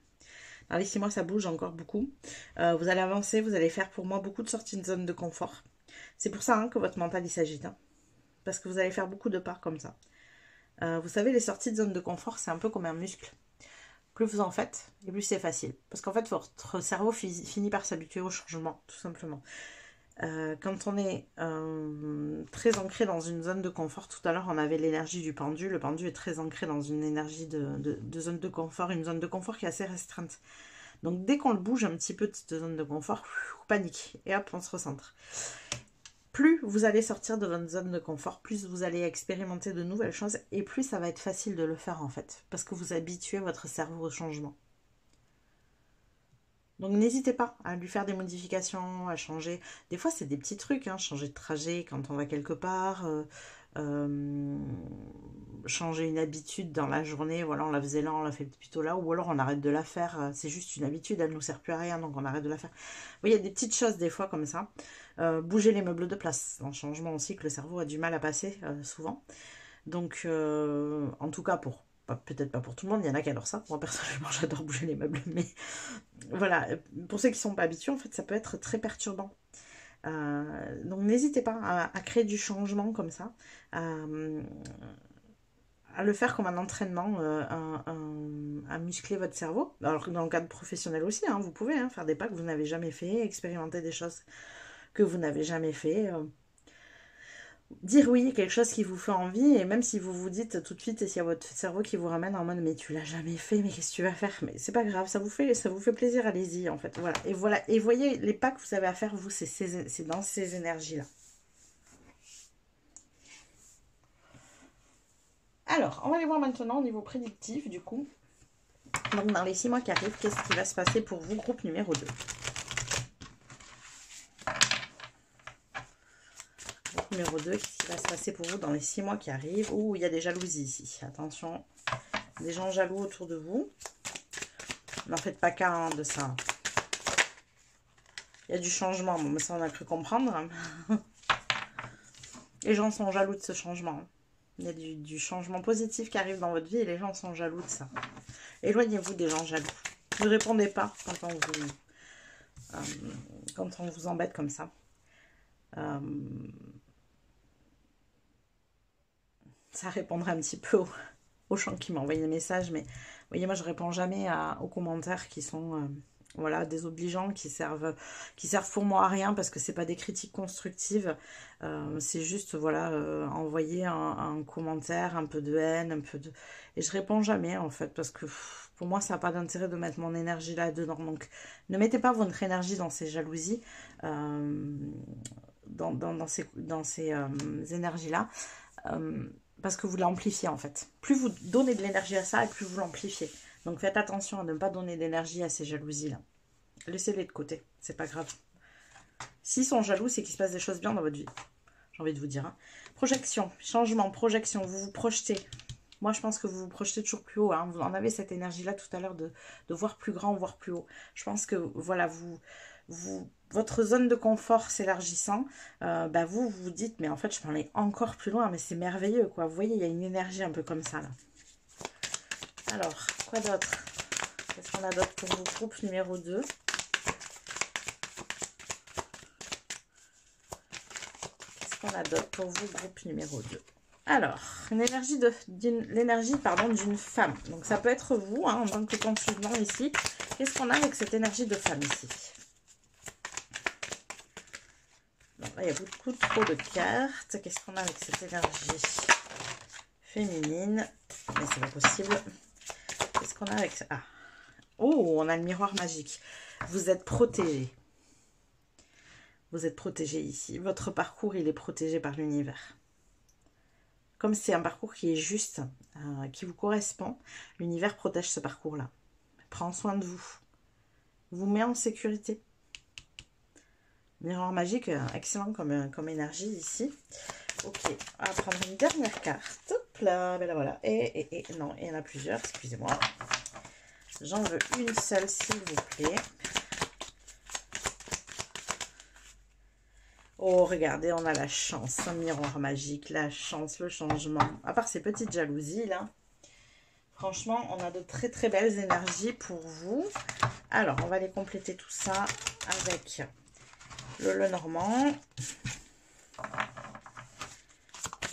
Dans les 6 mois, ça bouge encore beaucoup. Vous allez avancer. Vous allez faire, pour moi, beaucoup de sorties de zone de confort. C'est pour ça hein, que votre mental, il s'agite. Hein. Parce que vous allez faire beaucoup de pas comme ça. Vous savez, les sorties de zone de confort, c'est un peu comme un muscle. Plus vous en faites, et plus c'est facile. Parce qu'en fait, votre cerveau finit par s'habituer au changement, tout simplement. Quand on est très ancré dans une zone de confort, tout à l'heure on avait l'énergie du pendu, le pendu est très ancré dans une énergie de zone de confort, une zone de confort qui est assez restreinte. Donc dès qu'on le bouge un petit peu de cette zone de confort, panique, et hop on se recentre. Plus vous allez sortir de votre zone de confort, plus vous allez expérimenter de nouvelles choses, et plus ça va être facile de le faire en fait, parce que vous habituez votre cerveau au changement. Donc n'hésitez pas à lui faire des modifications, à changer. Des fois c'est des petits trucs, hein, changer de trajet quand on va quelque part, changer une habitude dans la journée, voilà on la faisait là, on la fait plutôt là, ou alors on arrête de la faire, c'est juste une habitude, elle ne nous sert plus à rien, donc on arrête de la faire. Vous voyez, il y a des petites choses des fois comme ça. Bouger les meubles de place, c'est un changement aussi que le cerveau a du mal à passer souvent. Donc en tout cas pour... Peut-être pas pour tout le monde, il y en a qui adorent ça. Moi, personnellement, j'adore bouger les meubles. Mais voilà, pour ceux qui ne sont pas habitués, en fait, ça peut être très perturbant. Donc, n'hésitez pas à créer du changement comme ça. À le faire comme un entraînement, à muscler votre cerveau. Alors, dans le cadre professionnel aussi, hein, vous pouvez faire des pas que vous n'avez jamais fait, expérimenter des choses que vous n'avez jamais fait. Dire oui, quelque chose qui vous fait envie, et même si vous vous dites tout de suite, et s'il y a votre cerveau qui vous ramène en mode mais tu l'as jamais fait, mais qu'est-ce que tu vas faire? Mais c'est pas grave, ça vous fait plaisir, allez-y en fait. Voilà, et voyez les pas que vous avez à faire, vous, c'est dans ces énergies-là. Alors, on va aller voir maintenant au niveau prédictif, du coup. Donc dans les 6 mois qui arrivent, qu'est-ce qui va se passer pour vous, groupe numéro 2? Numéro 2, qu'est-ce qui va se passer pour vous dans les 6 mois qui arrivent? Ouh, il y a des jalousies ici. Attention, des gens jaloux autour de vous. N'en faites pas cas hein, de ça. Il y a du changement. Bon, mais ça, on a cru comprendre. Les gens sont jaloux de ce changement. Il y a du changement positif qui arrive dans votre vie et les gens sont jaloux de ça. Éloignez-vous des gens jaloux. Ne répondez pas quand on vous embête comme ça. Ça répondrait un petit peu aux gens qui m'envoient des messages, mais vous voyez, moi je réponds jamais aux commentaires qui sont voilà, désobligeants, qui servent pour moi à rien parce que c'est pas des critiques constructives, c'est juste voilà, envoyer un commentaire, un peu de haine, et je réponds jamais en fait parce que pour moi ça n'a pas d'intérêt de mettre mon énergie là-dedans. Donc ne mettez pas votre énergie dans ces jalousies, dans ces énergies-là. Parce que vous l'amplifiez en fait. Plus vous donnez de l'énergie à ça, et plus vous l'amplifiez. Donc faites attention à ne pas donner d'énergie à ces jalousies-là. Laissez-les de côté, c'est pas grave. S'ils sont jaloux, c'est qu'il se passe des choses bien dans votre vie. J'ai envie de vous dire. Hein. Projection, changement, projection, vous vous projetez. Moi, je pense que vous vous projetez toujours plus haut. Hein. Vous en avez cette énergie-là tout à l'heure de voir plus grand, voir plus haut. Je pense que, voilà, votre zone de confort s'élargissant, vous vous dites, mais en fait, je peux aller encore plus loin, mais c'est merveilleux, quoi. Vous voyez, il y a une énergie un peu comme ça, là. Alors, quoi d'autre? Qu'est-ce qu'on a d'autre pour vous? Groupe numéro 2. Qu'est-ce qu'on a d'autre pour vous? Groupe numéro 2. Alors, l'énergie d'une femme. Donc ça peut être vous, hein, en tant que consultant ici. Qu'est-ce qu'on a avec cette énergie de femme ici? Bon, là, il y a beaucoup trop de cartes. Qu'est-ce qu'on a avec cette énergie féminine? Mais c'est pas possible. Qu'est-ce qu'on a avec ça? Ah. Oh, on a le miroir magique. Vous êtes protégé. Vous êtes protégé ici. Votre parcours, il est protégé par l'univers. Comme c'est un parcours qui est juste, qui vous correspond, l'univers protège ce parcours-là. Prend soin de vous. Vous met en sécurité. Miroir magique, excellent comme énergie ici. Ok, on va prendre une dernière carte. Hop là, ben là voilà. Et non, il y en a plusieurs, excusez-moi. J'en veux une seule, s'il vous plaît. Oh, regardez, on a la chance, un miroir magique, la chance, le changement. À part ces petites jalousies, là. Franchement, on a de très très belles énergies pour vous. Alors, on va les compléter tout ça avec le Lenormand.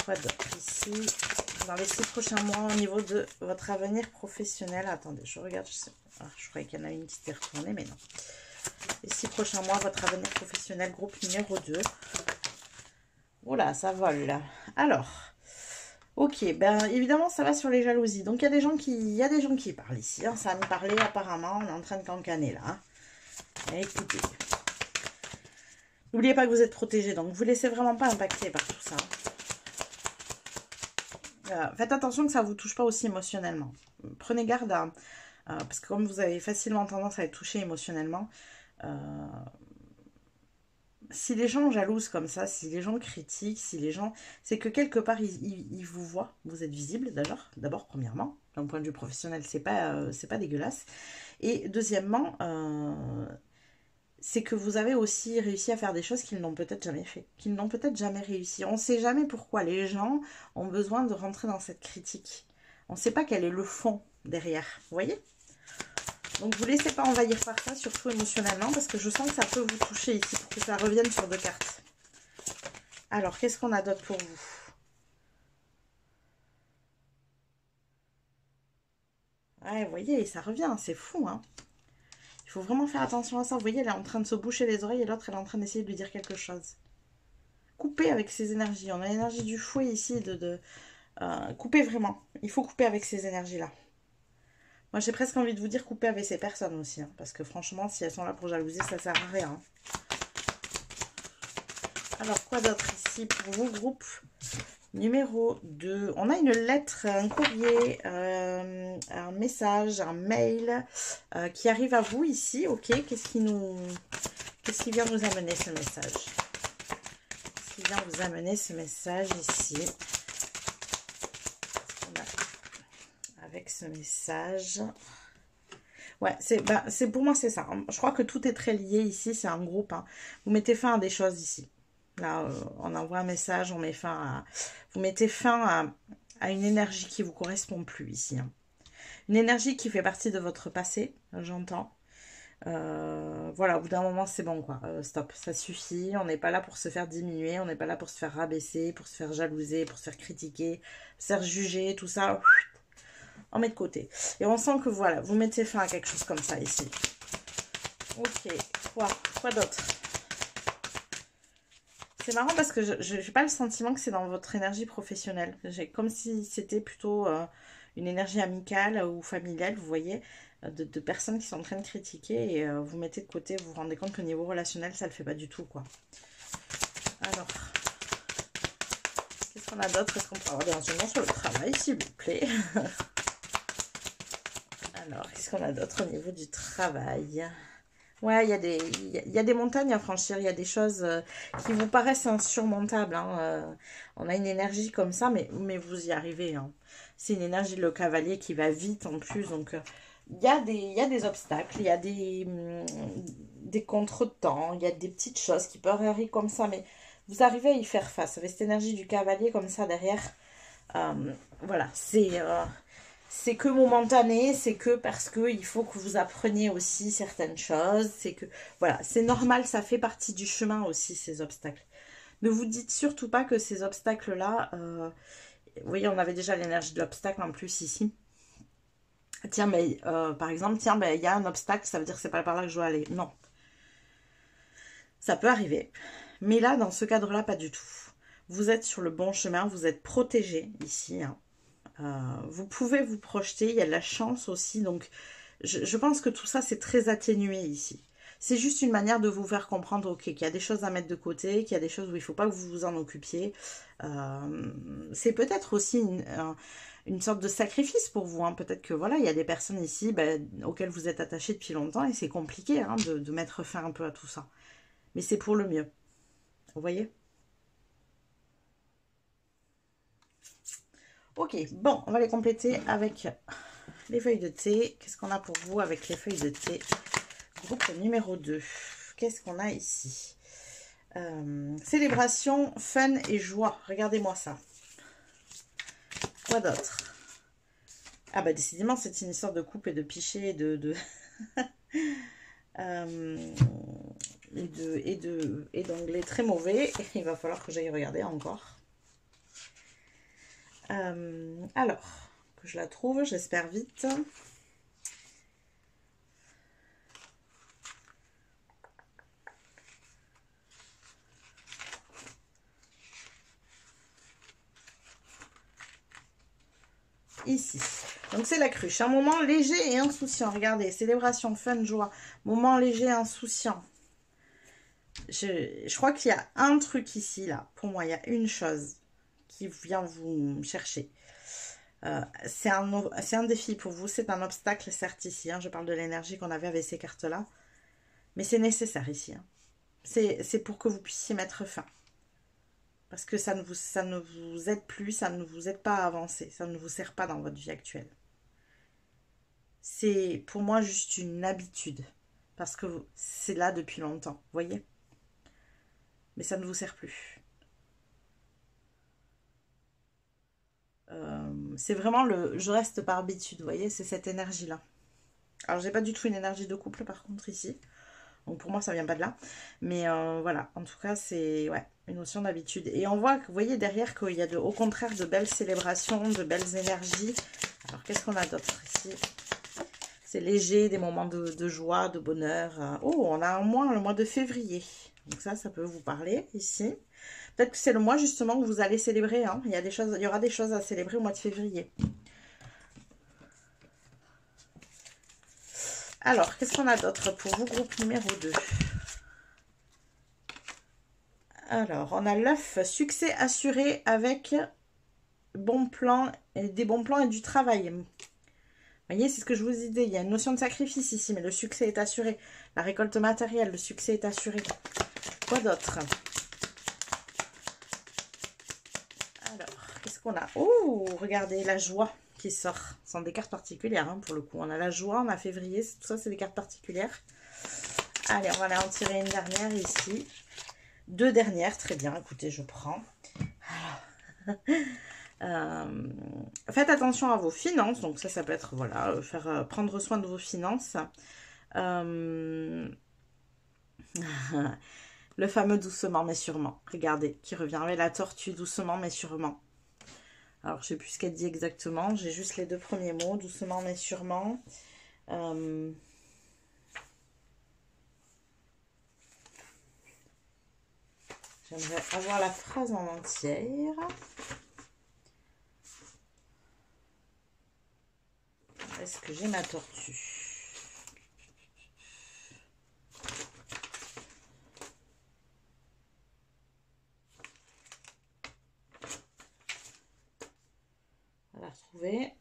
Quoi d'autre ici? Dans les 6 prochains mois, au niveau de votre avenir professionnel. Attendez, je regarde. Je croyais qu'il y en a une qui s'était retournée, mais non. Les 6 prochains mois, votre avenir professionnel, groupe numéro 2. Oula, ça vole là. Alors, ok, ben évidemment, ça va sur les jalousies. Donc, il y a des gens qui parlent ici. Hein. Ça va me parler apparemment. On est en train de cancaner là. Hein. Et écoutez. N'oubliez pas que vous êtes protégé. Donc, vous ne laissez vraiment pas impacter par tout ça. Faites attention que ça ne vous touche pas aussi émotionnellement. Prenez garde à... parce que comme vous avez facilement tendance à être touché émotionnellement... si les gens jalousent comme ça, si les gens critiquent, si les gens... c'est que quelque part, ils vous voient. Vous êtes visible, d'abord, premièrement. D'un point de vue professionnel, c'est pas dégueulasse. Et deuxièmement, c'est que vous avez aussi réussi à faire des choses qu'ils n'ont peut-être jamais fait. Qu'ils n'ont peut-être jamais réussi. On ne sait jamais pourquoi les gens ont besoin de rentrer dans cette critique. On ne sait pas quel est le fond derrière. Vous voyez ? Donc, vous ne laissez pas envahir par ça, surtout émotionnellement, parce que je sens que ça peut vous toucher ici, pour que ça revienne sur 2 cartes. Alors, qu'est-ce qu'on a d'autre pour vous? Ouais, vous voyez, ça revient, c'est fou, hein. Il faut vraiment faire attention à ça. Vous voyez, elle est en train de se boucher les oreilles et l'autre, elle est en train d'essayer de lui dire quelque chose. Coupez avec ces énergies. On a l'énergie du fouet ici, coupez vraiment. Il faut couper avec ces énergies-là. Moi, j'ai presque envie de vous dire couper avec ces personnes aussi. Hein, parce que franchement, si elles sont là pour jalouser, ça sert à rien. Hein. Alors, quoi d'autre ici pour vous, groupe numéro 2? On a une lettre, un courrier, un message, un mail qui arrive à vous ici. Ok, qu'est-ce qui vient nous amener ce message? Qu'est-ce qui vient vous amener ce message ici? Avec ce message. Ouais, pour moi, c'est ça. Je crois que tout est très lié ici. C'est un groupe. Hein. Vous mettez fin à des choses ici. Là, on envoie un message, on met fin à... Vous mettez fin à une énergie qui ne vous correspond plus ici. Hein. Une énergie qui fait partie de votre passé, j'entends. Voilà, au bout d'un moment, c'est bon, quoi. Stop, ça suffit. On n'est pas là pour se faire diminuer. On n'est pas là pour se faire rabaisser, pour se faire jalouser, pour se faire critiquer, se faire juger, tout ça. On met de côté. Et on sent que voilà, vous mettez fin à quelque chose comme ça ici. Ok, quoi d'autre? C'est marrant parce que je n'ai pas le sentiment que c'est dans votre énergie professionnelle. Comme si c'était plutôt une énergie amicale ou familiale, vous voyez, de personnes qui sont en train de critiquer et vous mettez de côté, vous vous rendez compte qu'au niveau relationnel, ça ne le fait pas du tout, quoi. Alors, qu'est-ce qu'on a d'autre? Est-ce qu'on peut avoir des renseignements sur le travail, s'il vous plaît? Alors, qu'est-ce qu'on a d'autre au niveau du travail? Ouais, il y a des montagnes à franchir, il y a des choses qui vous paraissent insurmontables. Hein. On a une énergie comme ça, mais vous y arrivez. Hein. C'est une énergie, le cavalier, qui va vite en plus. Donc, il y a des obstacles, il y a des contretemps, il y a des petites choses qui peuvent arriver comme ça, mais vous arrivez à y faire face. Avec cette énergie du cavalier comme ça derrière, voilà, c'est que momentané, c'est que parce que il faut que vous appreniez aussi certaines choses, c'est que, voilà, c'est normal, ça fait partie du chemin aussi, ces obstacles. Ne vous dites surtout pas que ces obstacles-là, vous voyez, on avait déjà l'énergie de l'obstacle en plus ici. Tiens, mais par exemple, tiens, il y a un obstacle, ça veut dire que c'est pas par là que je dois aller. Non. Ça peut arriver. Mais là, dans ce cadre-là, pas du tout. Vous êtes sur le bon chemin, vous êtes protégé ici. Hein. Vous pouvez vous projeter, il y a de la chance aussi. Donc, je pense que tout ça, c'est très atténué ici. C'est juste une manière de vous faire comprendre, ok, qu'il y a des choses à mettre de côté, qu'il y a des choses où il ne faut pas que vous vous en occupiez. C'est peut-être aussi une sorte de sacrifice pour vous. Hein. Peut-être que voilà, il y a des personnes ici auxquelles vous êtes attachés depuis longtemps et c'est compliqué hein, de mettre fin un peu à tout ça. Mais c'est pour le mieux. Vous voyez? Ok, bon, on va les compléter avec les feuilles de thé. Qu'est-ce qu'on a pour vous avec les feuilles de thé? Groupe numéro 2. Qu'est-ce qu'on a ici? Célébration, fun et joie. Regardez-moi ça. Quoi d'autre? Ah bah décidément, c'est une histoire de coupe et de piché et et d'anglais très mauvais. Il va falloir que j'aille regarder encore. Alors, que je la trouve, j'espère vite. Ici. Donc c'est la cruche. Un moment léger et insouciant. Regardez, célébration, fun, joie. Moment léger et insouciant. Je crois qu'il y a un truc ici, là. Pour moi, il y a une chose qui vient vous chercher. C'est un défi pour vous. C'est un obstacle, certes, ici. Hein. Je parle de l'énergie qu'on avait avec ces cartes-là. Mais c'est nécessaire ici. Hein. C'est pour que vous puissiez mettre fin. Parce que ça ne vous aide plus, ça ne vous aide pas à avancer. Ça ne vous sert pas dans votre vie actuelle. C'est pour moi juste une habitude. Parce que c'est là depuis longtemps, vous voyez? Mais ça ne vous sert plus. C'est vraiment je reste par habitude, vous voyez? C'est cette énergie-là. Alors, j'ai pas du tout une énergie de couple, par contre, ici. Donc, pour moi, ça vient pas de là. Mais voilà, en tout cas, c'est ouais, une notion d'habitude. Et on voit, vous voyez, derrière, qu'il y a au contraire de belles célébrations, de belles énergies. Alors, qu'est-ce qu'on a d'autre ici? C'est léger, des moments de joie, de bonheur. Oh, on a un mois, le mois de février. Donc ça peut vous parler ici. Peut-être que c'est le mois justement que vous allez célébrer. Hein. Il y aura des choses à célébrer au mois de février. Alors, qu'est-ce qu'on a d'autre pour vous, groupe numéro 2? Alors, on a l'œuf, succès assuré avec des bons plans et du travail. Vous voyez, c'est ce que je vous disais. Il y a une notion de sacrifice ici, mais le succès est assuré. La récolte matérielle, le succès est assuré. Quoi d'autre? Alors, qu'est-ce qu'on a? Oh, regardez, la joie qui sort. Ce sont des cartes particulières, hein, pour le coup. On a la joie, on a février, tout ça, c'est des cartes particulières. Allez, on va aller en tirer une dernière ici. 2 dernières, très bien. Écoutez, je prends. Faites attention à vos finances. Donc ça peut être, voilà, prendre soin de vos finances. Le fameux doucement mais sûrement. Regardez, qui revient avec la tortue, doucement mais sûrement. Alors, je ne sais plus ce qu'elle dit exactement. J'ai juste les 2 premiers mots, doucement mais sûrement. J'aimerais avoir la phrase en entière. Est-ce que j'ai ma tortue? On va la retrouver.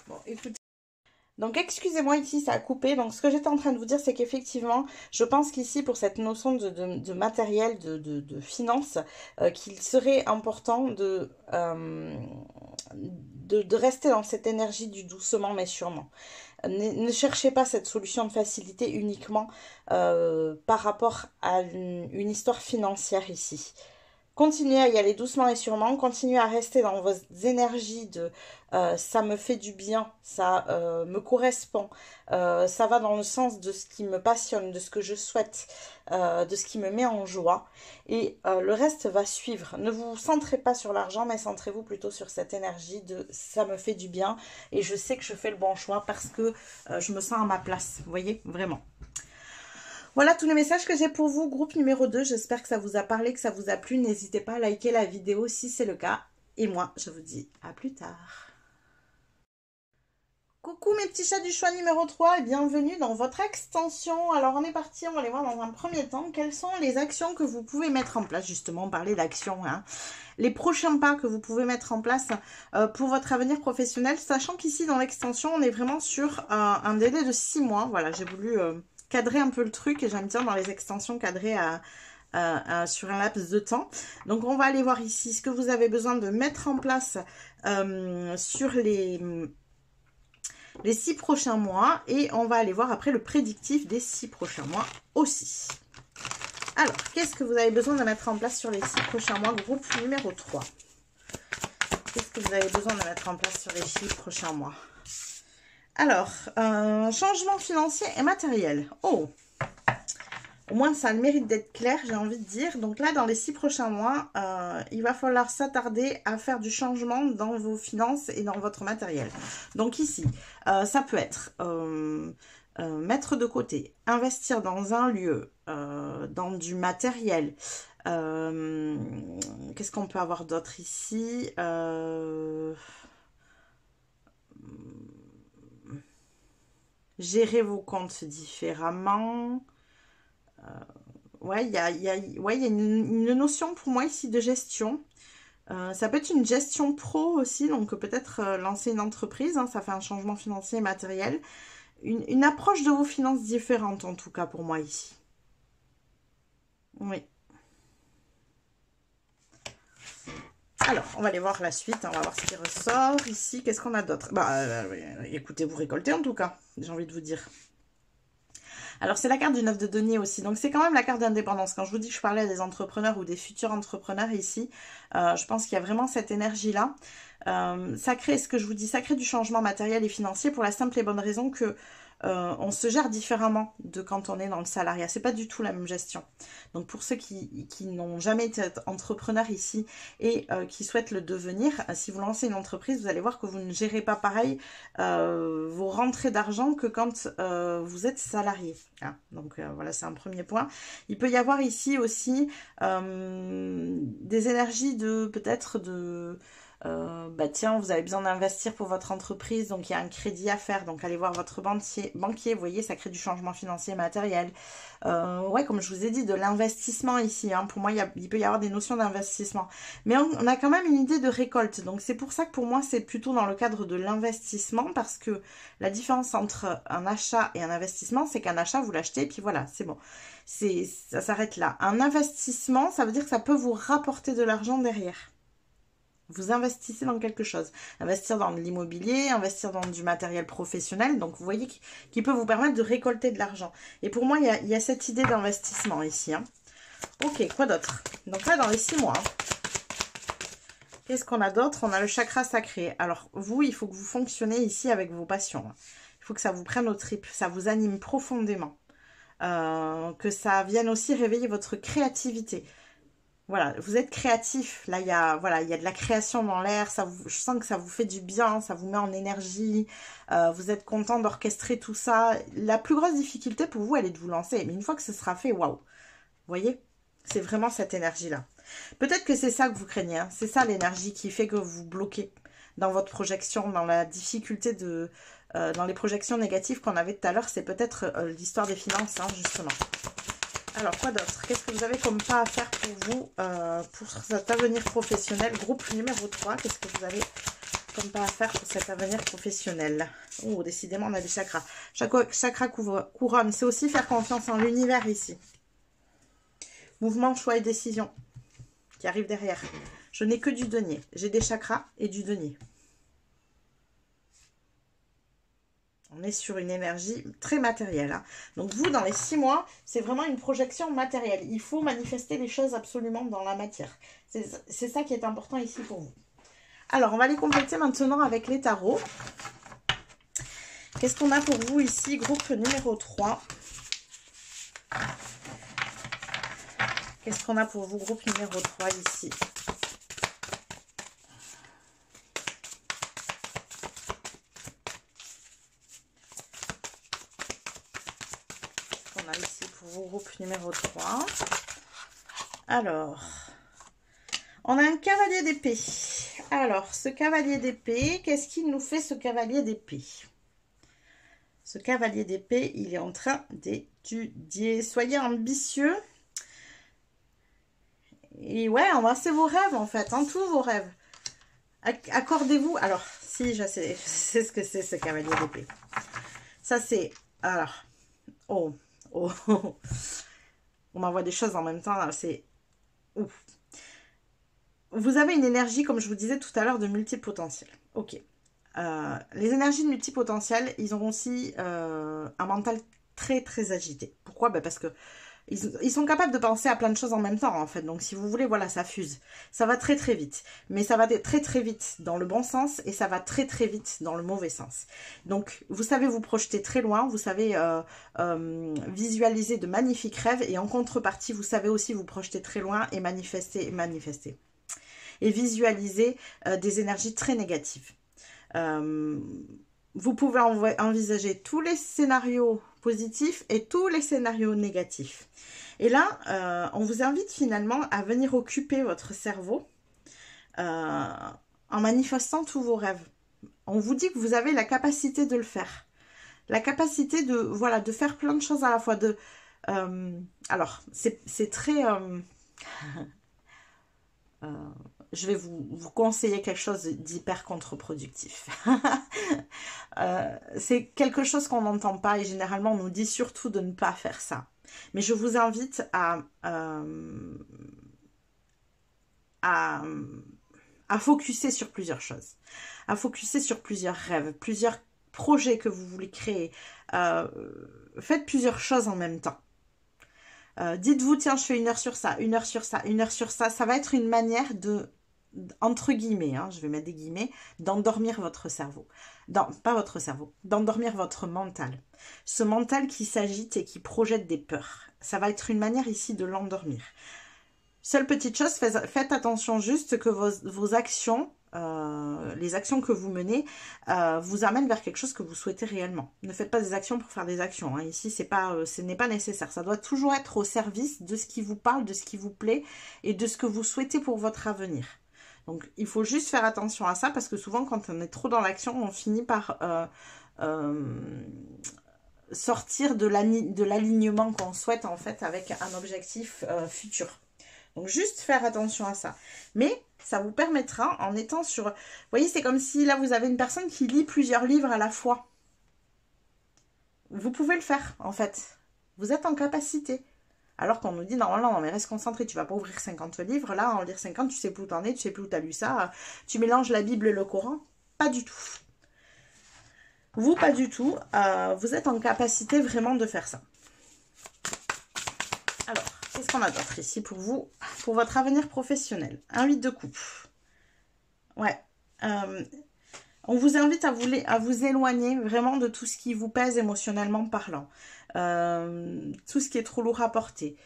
Bon, écoutez. Donc, excusez-moi, ici, ça a coupé. Donc, ce que j'étais en train de vous dire, c'est qu'effectivement, je pense qu'ici, pour cette notion de matériel, de finances, qu'il serait important de rester dans cette énergie du doucement, mais sûrement. Ne cherchez pas cette solution de facilité uniquement par rapport à une histoire financière ici. Continuez à y aller doucement et sûrement, continuez à rester dans vos énergies de ça me fait du bien, ça me correspond, ça va dans le sens de ce qui me passionne, de ce que je souhaite, de ce qui me met en joie. Et le reste va suivre. Ne vous centrez pas sur l'argent, mais centrez-vous plutôt sur cette énergie de ça me fait du bien et je sais que je fais le bon choix parce que je me sens à ma place. Vous voyez, vraiment. Voilà tous les messages que j'ai pour vous, groupe numéro 2. J'espère que ça vous a parlé, que ça vous a plu. N'hésitez pas à liker la vidéo si c'est le cas. Et moi, je vous dis à plus tard. Coucou mes petits chats du choix numéro 3 et bienvenue dans votre extension. Alors on est parti, on va aller voir dans un premier temps quelles sont les actions que vous pouvez mettre en place. Justement, on parlait d'actions, hein. Les prochains pas que vous pouvez mettre en place pour votre avenir professionnel. Sachant qu'ici dans l'extension, on est vraiment sur un délai de 6 mois. Voilà, j'ai voulu... cadrer un peu le truc et j'aime bien dans les extensions cadrer sur un laps de temps. Donc on va aller voir ici ce que vous avez besoin de mettre en place sur les 6 prochains mois et on va aller voir après le prédictif des 6 prochains mois aussi. Alors, qu'est-ce que vous avez besoin de mettre en place sur les 6 prochains mois, groupe numéro 3? Qu'est-ce que vous avez besoin de mettre en place sur les 6 prochains mois? Alors, changement financier et matériel. Oh, au moins ça a le mérite d'être clair, j'ai envie de dire. Donc là, dans les 6 prochains mois, il va falloir s'attarder à faire du changement dans vos finances et dans votre matériel. Donc ici, ça peut être mettre de côté, investir dans un lieu, dans du matériel. Qu'est-ce qu'on peut avoir d'autre ici? Gérer vos comptes différemment. Ouais, il y a une notion pour moi ici de gestion. Ça peut être une gestion pro aussi, donc peut-être lancer une entreprise, hein, ça fait un changement financier et matériel. Une approche de vos finances différente en tout cas pour moi ici. Oui. Alors, on va aller voir la suite, hein, on va voir ce qui ressort ici. Qu'est-ce qu'on a d'autre? Écoutez, vous récoltez en tout cas, j'ai envie de vous dire. Alors, c'est la carte du 9 de denier aussi. Donc, c'est quand même la carte d'indépendance. Quand je vous dis que je parlais à des entrepreneurs ou des futurs entrepreneurs ici, je pense qu'il y a vraiment cette énergie-là. Ça crée, ce que je vous dis, ça crée du changement matériel et financier pour la simple et bonne raison que on se gère différemment de quand on est dans le salariat. C'est pas du tout la même gestion. Donc pour ceux qui n'ont jamais été entrepreneurs ici et qui souhaitent le devenir, si vous lancez une entreprise, vous allez voir que vous ne gérez pas pareil vos rentrées d'argent que quand vous êtes salarié. Hein. Donc voilà, c'est un premier point. Il peut y avoir ici aussi des énergies de peut-être de... tiens, vous avez besoin d'investir pour votre entreprise, donc il y a un crédit à faire, donc allez voir votre banquier, vous voyez, ça crée du changement financier matériel. Ouais, comme je vous ai dit, de l'investissement ici, hein. Pour moi, il peut y avoir des notions d'investissement, mais on a quand même une idée de récolte, donc c'est pour ça que pour moi, c'est plutôt dans le cadre de l'investissement, parce que la différence entre un achat et un investissement, c'est qu'un achat, vous l'achetez, et puis voilà, c'est bon. Ça s'arrête là. Un investissement, ça veut dire que ça peut vous rapporter de l'argent derrière. Vous investissez dans quelque chose. Investir dans de l'immobilier, investir dans du matériel professionnel. Donc, vous voyez qui peut vous permettre de récolter de l'argent. Et pour moi, il y a cette idée d'investissement ici. Hein. Ok, quoi d'autre? Donc là, dans les 6 mois, qu'est-ce qu'on a d'autre? On a le chakra sacré. Alors, vous, il faut que vous fonctionnez ici avec vos passions. Il faut que ça vous prenne aux tripes. Ça vous anime profondément. Que ça vienne aussi réveiller votre créativité. Voilà, vous êtes créatif. Là, il y a de la création dans l'air. Je sens que ça vous fait du bien, ça vous met en énergie. Vous êtes content d'orchestrer tout ça. La plus grosse difficulté pour vous, elle est de vous lancer. Mais une fois que ce sera fait, waouh. Vous voyez? C'est vraiment cette énergie-là. Peut-être que c'est ça que vous craignez. Hein. C'est ça l'énergie qui fait que vous bloquez dans votre projection, dans la difficulté de... dans les projections négatives qu'on avait tout à l'heure. C'est peut-être l'histoire des finances, hein, justement. Alors, quoi d'autre? Qu'est-ce que vous avez comme pas à faire pour vous, pour cet avenir professionnel? Groupe numéro 3, qu'est-ce que vous avez comme pas à faire pour cet avenir professionnel? Oh, décidément, on a des chakras. Chakra couronne, c'est aussi faire confiance en l'univers ici. Mouvement, choix et décision qui arrive derrière. Je n'ai que du denier. J'ai des chakras et du denier. On est sur une énergie très matérielle. Hein. Donc vous, dans les 6 mois, c'est vraiment une projection matérielle. Il faut manifester les choses absolument dans la matière. C'est ça qui est important ici pour vous. Alors, on va les compléter maintenant avec les tarots. Qu'est-ce qu'on a pour vous ici, groupe numéro 3? Qu'est-ce qu'on a pour vous, groupe numéro 3 ici? On a ici pour vous, groupe numéro 3. Alors, on a un cavalier d'épée. Alors, ce cavalier d'épée, qu'est-ce qu'il nous fait, ce cavalier d'épée? Ce cavalier d'épée, il est en train d'étudier. Soyez ambitieux. Et ouais, embrassez vos rêves, en fait, hein, tous vos rêves. Accordez-vous. Alors, si, je sais ce que c'est, ce cavalier d'épée. Ça, c'est... Alors, oh. On m'envoie des choses en même temps, c'est ouf. Vous avez une énergie, comme je vous disais tout à l'heure, de multipotentiel. Ok. Les énergies de multipotentiel, ils ont aussi un mental très très agité. Pourquoi? Parce que ils sont capables de penser à plein de choses en même temps, en fait. Donc, si vous voulez, voilà, ça fuse. Ça va très très vite. Mais ça va très très vite dans le bon sens et ça va très très vite dans le mauvais sens. Donc, vous savez vous projeter très loin. Vous savez visualiser de magnifiques rêves. Et en contrepartie, vous savez aussi vous projeter très loin et manifester. Et visualiser des énergies très négatives. Vous pouvez envisager tous les scénarios positifs et tous les scénarios négatifs. Et là, on vous invite finalement à venir occuper votre cerveau en manifestant tous vos rêves. On vous dit que vous avez la capacité de le faire. La capacité de, voilà, de faire plein de choses à la fois. Alors, c'est très... je vais vous conseiller quelque chose d'hyper contre-productif. C'est quelque chose qu'on n'entend pas et généralement on nous dit surtout de ne pas faire ça. Mais je vous invite à focuser sur plusieurs choses, à focuser sur plusieurs rêves, plusieurs projets que vous voulez créer. Faites plusieurs choses en même temps. Dites-vous, tiens, je fais 1 heure sur ça, 1 heure sur ça, 1 heure sur ça. Ça va être une manière de, entre guillemets, hein, je vais mettre des guillemets, d'endormir votre cerveau. Pas votre cerveau, d'endormir votre mental. Ce mental qui s'agite et qui projette des peurs. Ça va être une manière ici de l'endormir. Seule petite chose, faites attention juste que vos actions, les actions que vous menez, vous amènent vers quelque chose que vous souhaitez réellement. Ne faites pas des actions pour faire des actions. Hein. Ici, ce n'est pas nécessaire. Ça doit toujours être au service de ce qui vous parle, de ce qui vous plaît et de ce que vous souhaitez pour votre avenir. Donc, il faut juste faire attention à ça parce que souvent, quand on est trop dans l'action, on finit par sortir de l'alignement qu'on souhaite en fait avec un objectif futur. Donc, juste faire attention à ça. Mais ça vous permettra, en étant sur... Vous voyez, c'est comme si là, vous avez une personne qui lit plusieurs livres à la fois. Vous pouvez le faire, en fait. Vous êtes en capacité. Alors qu'on nous dit, normalement, non, mais reste concentré. Tu ne vas pas ouvrir 50 livres. Là, en lire 50, tu sais plus où t'en es, tu sais plus où tu as lu ça. Tu mélanges la Bible et le Coran. Pas du tout. Vous, pas du tout. Vous êtes en capacité vraiment de faire ça. Alors... Qu'est-ce qu'on a d'autre ici pour vous, pour votre avenir professionnel? Un 8 de coupe. Ouais. On vous invite à vous éloigner vraiment de tout ce qui vous pèse émotionnellement parlant. Tout ce qui est trop lourd à porter.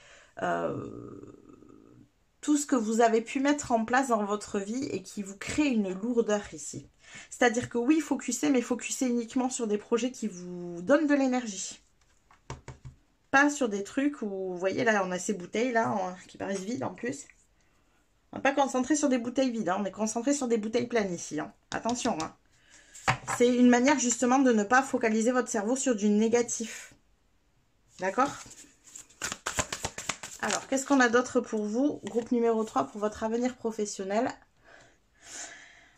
Tout ce que vous avez pu mettre en place dans votre vie et qui vous crée une lourdeur ici. C'est-à-dire que oui, focussez, mais focussez uniquement sur des projets qui vous donnent de l'énergie. Pas sur des trucs où, vous voyez, là, on a ces bouteilles, là, qui paraissent vides, en plus. On n'est pas concentré sur des bouteilles vides, hein, on est concentré sur des bouteilles pleines, ici. Hein. Attention, hein. C'est une manière, justement, de ne pas focaliser votre cerveau sur du négatif. D'accord? Alors, qu'est-ce qu'on a d'autre pour vous? Groupe numéro 3, pour votre avenir professionnel.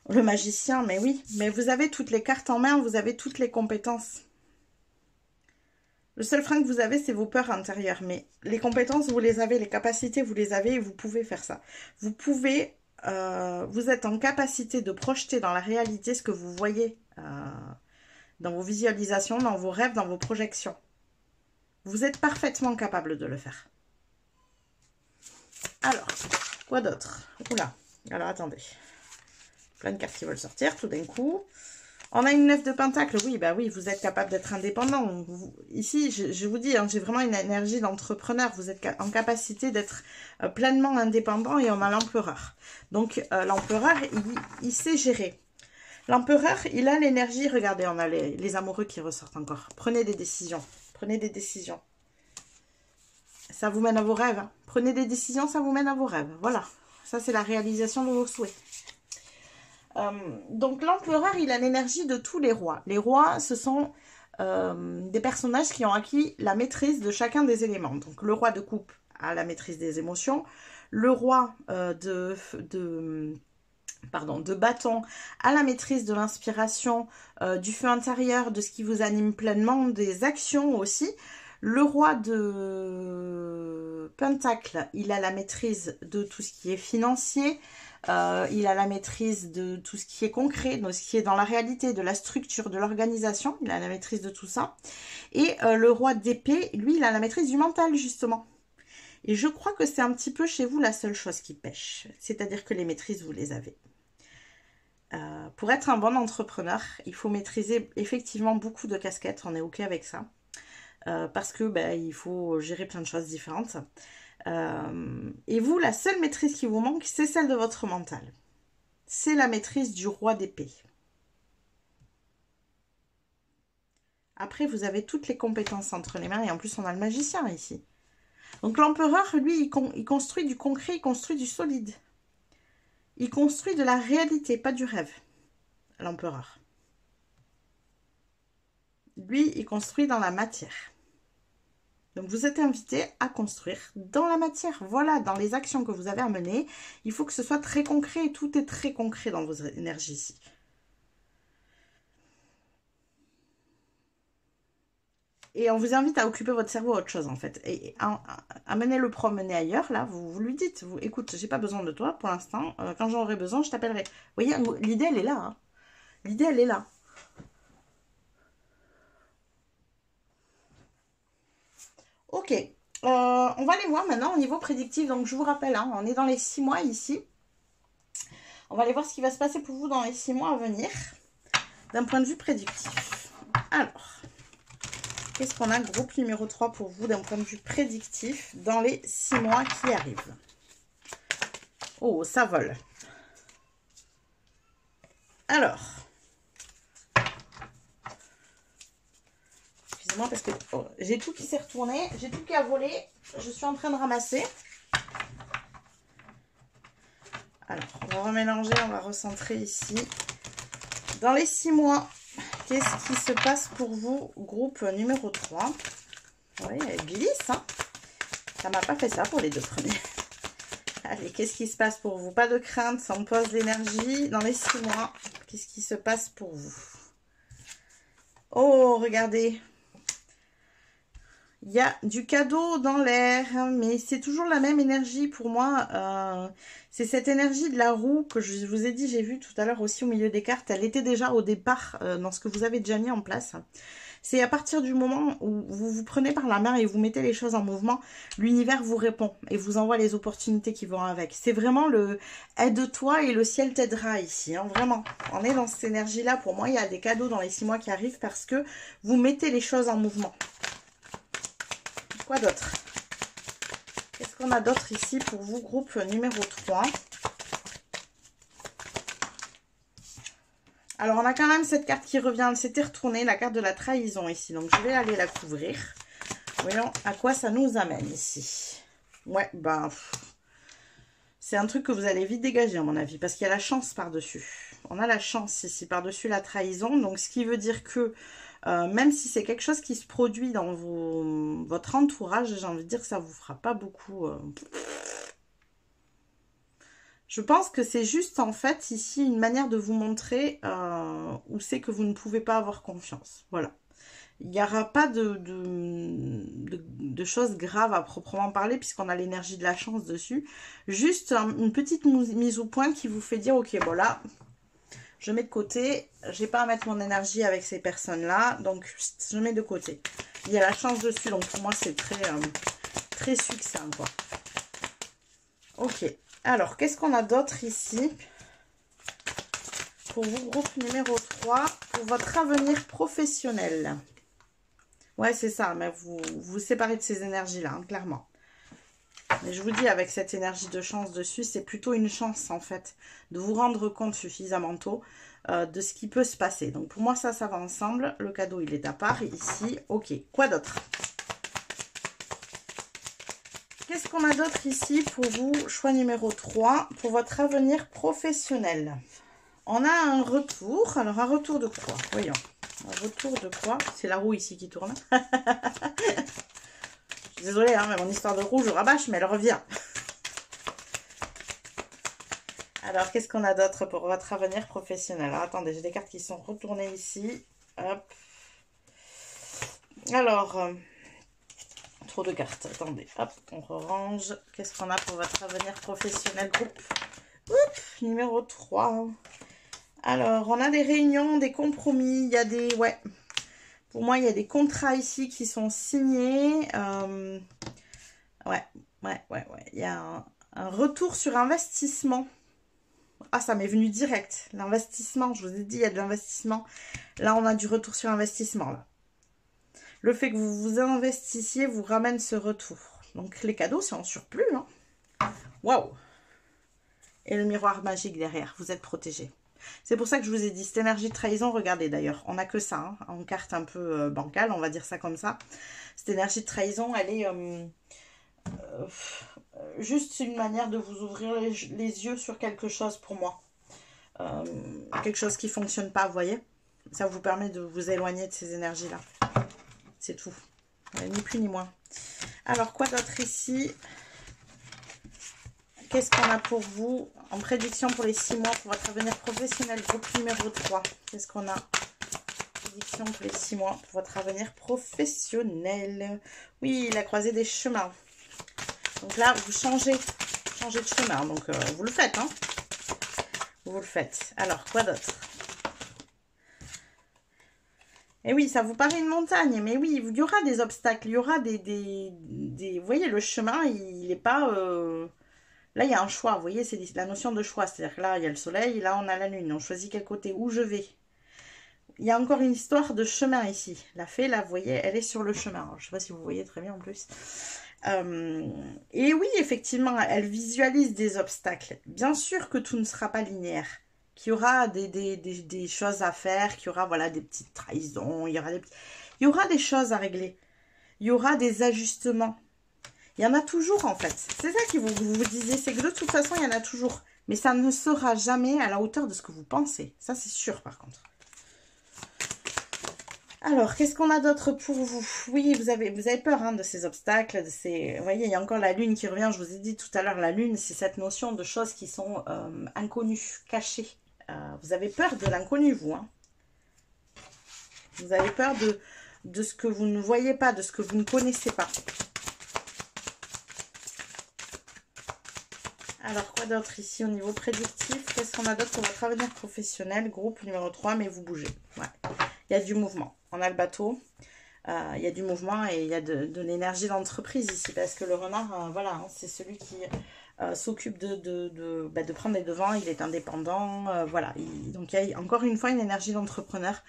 Le magicien, mais oui. Mais vous avez toutes les cartes en main, vous avez toutes les compétences. Le seul frein que vous avez, c'est vos peurs intérieures. Mais les compétences, vous les avez, les capacités, vous les avez et vous pouvez faire ça. Vous pouvez, vous êtes en capacité de projeter dans la réalité ce que vous voyez dans vos visualisations, dans vos rêves, dans vos projections. Vous êtes parfaitement capable de le faire. Alors, quoi d'autre? Oula, alors attendez. Plein de cartes qui veulent sortir tout d'un coup. On a une 9 de pentacle. Oui, bah oui, vous êtes capable d'être indépendant. Ici, je vous dis, hein, j'ai vraiment une énergie d'entrepreneur. Vous êtes en capacité d'être pleinement indépendant et on a l'empereur. Donc, l'empereur, il sait gérer. L'empereur, il a l'énergie. Regardez, on a les amoureux qui ressortent encore. Prenez des décisions. Prenez des décisions. Ça vous mène à vos rêves. Hein. Prenez des décisions, ça vous mène à vos rêves. Voilà. Ça, c'est la réalisation de vos souhaits. Donc, l'empereur, il a l'énergie de tous les rois. Les rois, ce sont des personnages qui ont acquis la maîtrise de chacun des éléments. Donc, le roi de coupe a la maîtrise des émotions. Le roi de bâton a la maîtrise de l'inspiration, du feu intérieur, de ce qui vous anime pleinement, des actions aussi. Le roi de pentacle, il a la maîtrise de tout ce qui est financier, il a la maîtrise de tout ce qui est concret, de ce qui est dans la réalité, de la structure, de l'organisation, il a la maîtrise de tout ça. Et le roi d'épée, lui, il a la maîtrise du mental, justement. Et je crois que c'est un petit peu chez vous la seule chose qui pêche, c'est-à-dire que les maîtrises, vous les avez. Pour être un bon entrepreneur, il faut maîtriser effectivement beaucoup de casquettes, on est OK avec ça. Parce que il faut gérer plein de choses différentes. Et vous, la seule maîtrise qui vous manque, c'est celle de votre mental. C'est la maîtrise du roi d'épée. Après, vous avez toutes les compétences entre les mains et en plus, on a le magicien ici. Donc l'empereur, lui, il construit du concret, il construit du solide. Il construit de la réalité, pas du rêve, l'empereur. Lui, il construit dans la matière. Donc, vous êtes invité à construire dans la matière. Voilà, dans les actions que vous avez à mener, il faut que ce soit très concret. Tout est très concret dans vos énergies ici. Et on vous invite à occuper votre cerveau à autre chose, en fait. Et à mener le promener ailleurs, là, vous lui dites, écoute, j'ai pas besoin de toi pour l'instant. Quand j'en aurai besoin, je t'appellerai. Vous voyez, l'idée, elle est là. Hein. L'idée, elle est là. Ok, on va aller voir maintenant au niveau prédictif. Donc, je vous rappelle, hein, on est dans les 6 mois ici. On va aller voir ce qui va se passer pour vous dans les 6 mois à venir, d'un point de vue prédictif. Alors, qu'est-ce qu'on a, groupe numéro 3 pour vous, d'un point de vue prédictif, dans les 6 mois qui arrivent? Oh, ça vole. Alors... Excusez-moi parce que j'ai tout qui s'est retourné, j'ai tout qui a volé, je suis en train de ramasser. Alors, on va remélanger, on va recentrer ici. Dans les 6 mois, qu'est-ce qui se passe pour vous, groupe numéro 3? Oui, elle glisse, hein. Ça m'a pas fait ça pour les 2 premiers. Allez, qu'est-ce qui se passe pour vous? Pas de crainte, on pose l'énergie. Dans les 6 mois, qu'est-ce qui se passe pour vous? Oh, regardez. Il y a du cadeau dans l'air, mais c'est toujours la même énergie pour moi. C'est cette énergie de la roue que je vous ai dit, j'ai vu tout à l'heure aussi au milieu des cartes. Elle était déjà au départ dans ce que vous avez déjà mis en place. C'est à partir du moment où vous vous prenez par la main et vous mettez les choses en mouvement, l'univers vous répond et vous envoie les opportunités qui vont avec. C'est vraiment le « aide-toi et le ciel t'aidera » ici, hein, vraiment. On est dans cette énergie-là. Pour moi, il y a des cadeaux dans les 6 mois qui arrivent parce que vous mettez les choses en mouvement. Quoi d'autre? Qu'est-ce qu'on a d'autre ici pour vous, groupe numéro 3? Alors, on a quand même cette carte qui revient. Elle s'était retournée, la carte de la trahison ici. Donc, je vais aller la couvrir. Voyons à quoi ça nous amène ici. Ouais, c'est un truc que vous allez vite dégager, à mon avis, parce qu'il y a la chance par-dessus. On a la chance ici, par-dessus la trahison. Donc, ce qui veut dire que même si c'est quelque chose qui se produit dans votre entourage, j'ai envie de dire que ça ne vous fera pas beaucoup... Je pense que c'est juste en fait ici une manière de vous montrer où c'est que vous ne pouvez pas avoir confiance. Voilà. Il n'y aura pas de choses graves à proprement parler puisqu'on a l'énergie de la chance dessus. Juste une petite mise au point qui vous fait dire ok, bon là... je mets de côté. J'ai pas à mettre mon énergie avec ces personnes-là, donc je mets de côté. Il y a la chance dessus, donc pour moi c'est très succinct, quoi. Ok, alors qu'est-ce qu'on a d'autre ici pour vous, groupe numéro 3, pour votre avenir professionnel? Ouais, c'est ça, mais vous séparez de ces énergies-là, hein, clairement. Mais je vous dis, avec cette énergie de chance dessus, c'est plutôt une chance, en fait, de vous rendre compte suffisamment tôt de ce qui peut se passer. Donc, pour moi, ça va ensemble. Le cadeau, il est à part, ici. Ok, quoi d'autre? Qu'est-ce qu'on a d'autre ici pour vous, choix numéro 3, pour votre avenir professionnel? On a un retour. Alors, un retour de quoi? Voyons. Un retour de quoi? C'est la roue ici qui tourne. Désolée, hein, mais mon histoire de roue, je rabâche, mais elle revient. Alors, qu'est-ce qu'on a d'autre pour votre avenir professionnel? Alors, attendez, j'ai des cartes qui sont retournées ici. Hop. Alors, trop de cartes. Attendez, hop, on range. Qu'est-ce qu'on a pour votre avenir professionnel, groupe? Oups, numéro 3. Alors, on a des réunions, des compromis. Il y a des... Ouais. Pour moi, il y a des contrats ici qui sont signés. Ouais. Il y a un retour sur investissement. Ah, ça m'est venu direct. L'investissement, je vous ai dit, il y a de l'investissement. Là, on a du retour sur investissement. Là. Le fait que vous vous investissiez vous ramène ce retour. Donc, les cadeaux, c'est en surplus. Hein. Waouh! Et le miroir magique derrière. Vous êtes protégé. C'est pour ça que je vous ai dit, cette énergie de trahison, regardez d'ailleurs, on n'a que ça, hein, en carte un peu bancale, on va dire ça comme ça. Cette énergie de trahison, elle est juste une manière de vous ouvrir les yeux sur quelque chose pour moi. Quelque chose qui ne fonctionne pas, vous voyez. Ça vous permet de vous éloigner de ces énergies-là. C'est tout. Ni plus ni moins. Alors, quoi d'autre ici? Qu'est-ce qu'on a pour vous en prédiction pour les 6 mois pour votre avenir professionnel, groupe numéro 3? Qu'est-ce qu'on a? Prédiction pour les 6 mois pour votre avenir professionnel. Oui, la croisée des chemins. Donc là, vous changez de chemin. Donc, vous le faites, hein? Vous le faites. Alors, quoi d'autre? Et oui, ça vous paraît une montagne, mais oui, il y aura des obstacles, il y aura des... Vous voyez, le chemin, il n'est pas... Là, il y a un choix, vous voyez, c'est la notion de choix. C'est-à-dire que là, il y a le soleil, là, on a la lune. On choisit quel côté, où je vais. Il y a encore une histoire de chemin ici. La fée, là, vous voyez, elle est sur le chemin. Alors, je ne sais pas si vous voyez très bien en plus. Et oui, effectivement, elle visualise des obstacles. Bien sûr que tout ne sera pas linéaire. Qu'il y aura des choses à faire, qu'il y aura, voilà, des petites trahisons, il y aura des choses à régler. Il y aura des ajustements. Il y en a toujours, en fait. C'est ça que vous disiez, c'est que de toute façon, il y en a toujours. Mais ça ne sera jamais à la hauteur de ce que vous pensez. Ça, c'est sûr, par contre. Alors, qu'est-ce qu'on a d'autre pour vous? Oui, vous avez peur hein, de ces obstacles. Vous voyez, il y a encore la lune qui revient. Je vous ai dit tout à l'heure, la lune, c'est cette notion de choses qui sont inconnues, cachées. Vous avez peur de l'inconnu, vous. Hein. Vous avez peur de ce que vous ne voyez pas, de ce que vous ne connaissez pas. Alors, quoi d'autre ici au niveau prédictif? Qu'est-ce qu'on a d'autre pour votre avenir professionnel? Groupe numéro 3, mais vous bougez. Ouais. Il y a du mouvement. On a le bateau. Il y a du mouvement et il y a de l'énergie d'entreprise ici. Parce que le renard, voilà, hein, c'est celui qui s'occupe de prendre les devants. Il est indépendant. Voilà. Donc, il y a encore une fois une énergie d'entrepreneur.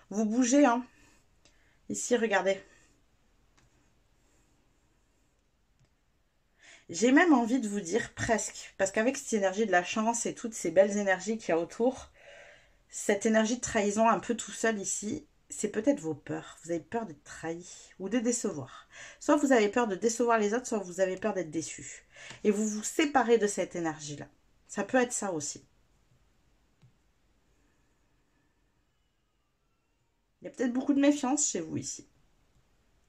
Vous bougez. Hein. Ici, regardez. J'ai même envie de vous dire presque, parce qu'avec cette énergie de la chance et toutes ces belles énergies qu'il y a autour, cette énergie de trahison un peu tout seul ici, c'est peut-être vos peurs. Vous avez peur d'être trahi ou de décevoir. Soit vous avez peur de décevoir les autres, soit vous avez peur d'être déçu. Et vous vous séparez de cette énergie-là. Ça peut être ça aussi. Il y a peut-être beaucoup de méfiance chez vous ici.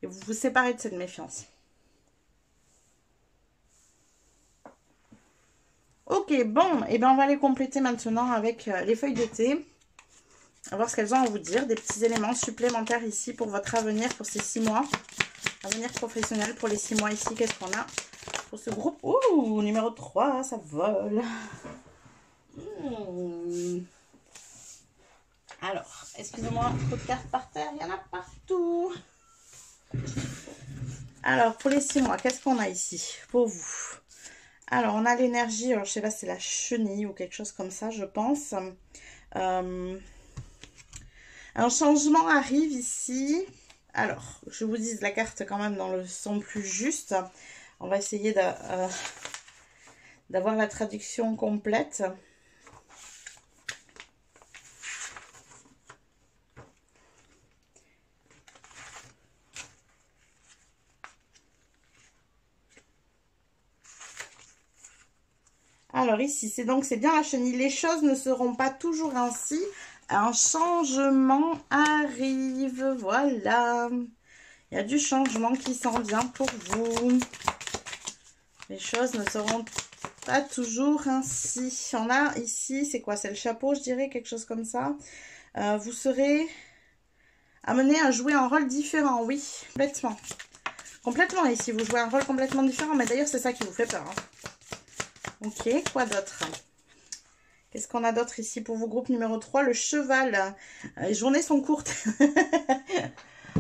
Et vous vous séparez de cette méfiance. Ok, bon, et ben on va les compléter maintenant avec les feuilles de thé. On va voir ce qu'elles ont à vous dire. Des petits éléments supplémentaires ici pour votre avenir, pour ces 6 mois. Avenir professionnel pour les 6 mois ici. Qu'est-ce qu'on a pour ce groupe? Ouh, numéro 3, ça vole. Alors, excusez-moi, trop de cartes par terre, il y en a partout. Alors, pour les 6 mois, qu'est-ce qu'on a ici pour vous? Alors, on a l'énergie, alors je sais pas, c'est la chenille ou quelque chose comme ça, je pense. Un changement arrive ici. Alors, je vous dis la carte quand même dans le son plus juste. On va essayer d'avoir la traduction complète. Alors ici, c'est bien la chenille. Les choses ne seront pas toujours ainsi. Un changement arrive. Voilà. Il y a du changement qui s'en vient pour vous. Les choses ne seront pas toujours ainsi. On a ici, c'est quoi? C'est le chapeau, je dirais, quelque chose comme ça. Vous serez amené à jouer un rôle différent, oui, complètement. Complètement, ici, vous jouez un rôle complètement différent. Mais d'ailleurs, c'est ça qui vous fait peur. Hein. Ok, quoi d'autre? Qu'est-ce qu'on a d'autre ici pour vous? Groupe numéro 3, le cheval. Les journées sont courtes.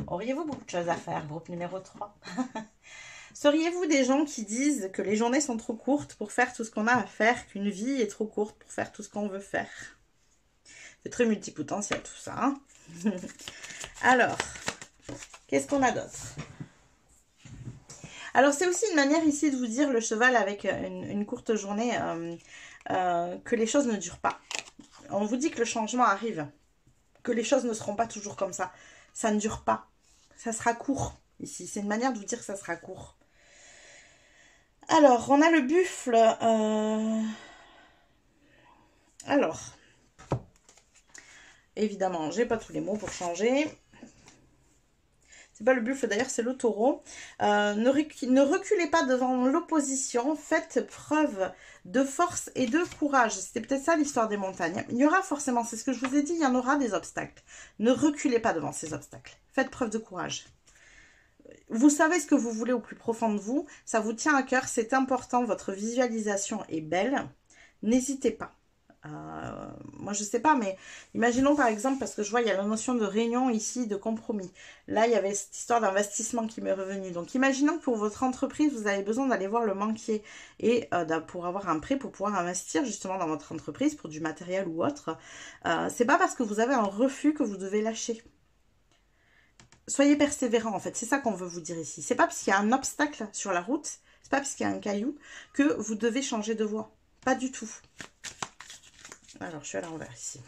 Auriez-vous beaucoup de choses à faire, groupe numéro 3? Seriez-vous des gens qui disent que les journées sont trop courtes pour faire tout ce qu'on a à faire, qu'une vie est trop courte pour faire tout ce qu'on veut faire? C'est très multipotentiel tout ça. Hein. Alors, qu'est-ce qu'on a d'autre? Alors, c'est aussi une manière ici de vous dire, le cheval avec une courte journée, que les choses ne durent pas. On vous dit que le changement arrive, que les choses ne seront pas toujours comme ça. Ça ne dure pas. Ça sera court, ici. C'est une manière de vous dire que ça sera court. Alors, on a le buffle. Alors, évidemment, j'ai pas tous les mots pour changer. C'est pas le buffle, d'ailleurs, c'est le taureau. Ne reculez pas devant l'opposition. Faites preuve de force et de courage. C'était peut-être ça l'histoire des montagnes. Il y aura forcément, c'est ce que je vous ai dit, il y en aura des obstacles. Ne reculez pas devant ces obstacles. Faites preuve de courage. Vous savez ce que vous voulez au plus profond de vous. Ça vous tient à cœur, c'est important. Votre visualisation est belle. N'hésitez pas. Moi je sais pas, mais imaginons par exemple, parce que je vois il y a la notion de réunion ici, de compromis. Là il y avait cette histoire d'investissement qui m'est revenue. Donc imaginons que pour votre entreprise vous avez besoin d'aller voir le banquier et pour avoir un prêt pour pouvoir investir justement dans votre entreprise pour du matériel ou autre. C'est pas parce que vous avez un refus que vous devez lâcher. Soyez persévérant en fait, c'est ça qu'on veut vous dire ici. C'est pas parce qu'il y a un obstacle sur la route, c'est pas parce qu'il y a un caillou que vous devez changer de voie. Pas du tout. Alors, je suis à l'envers ici.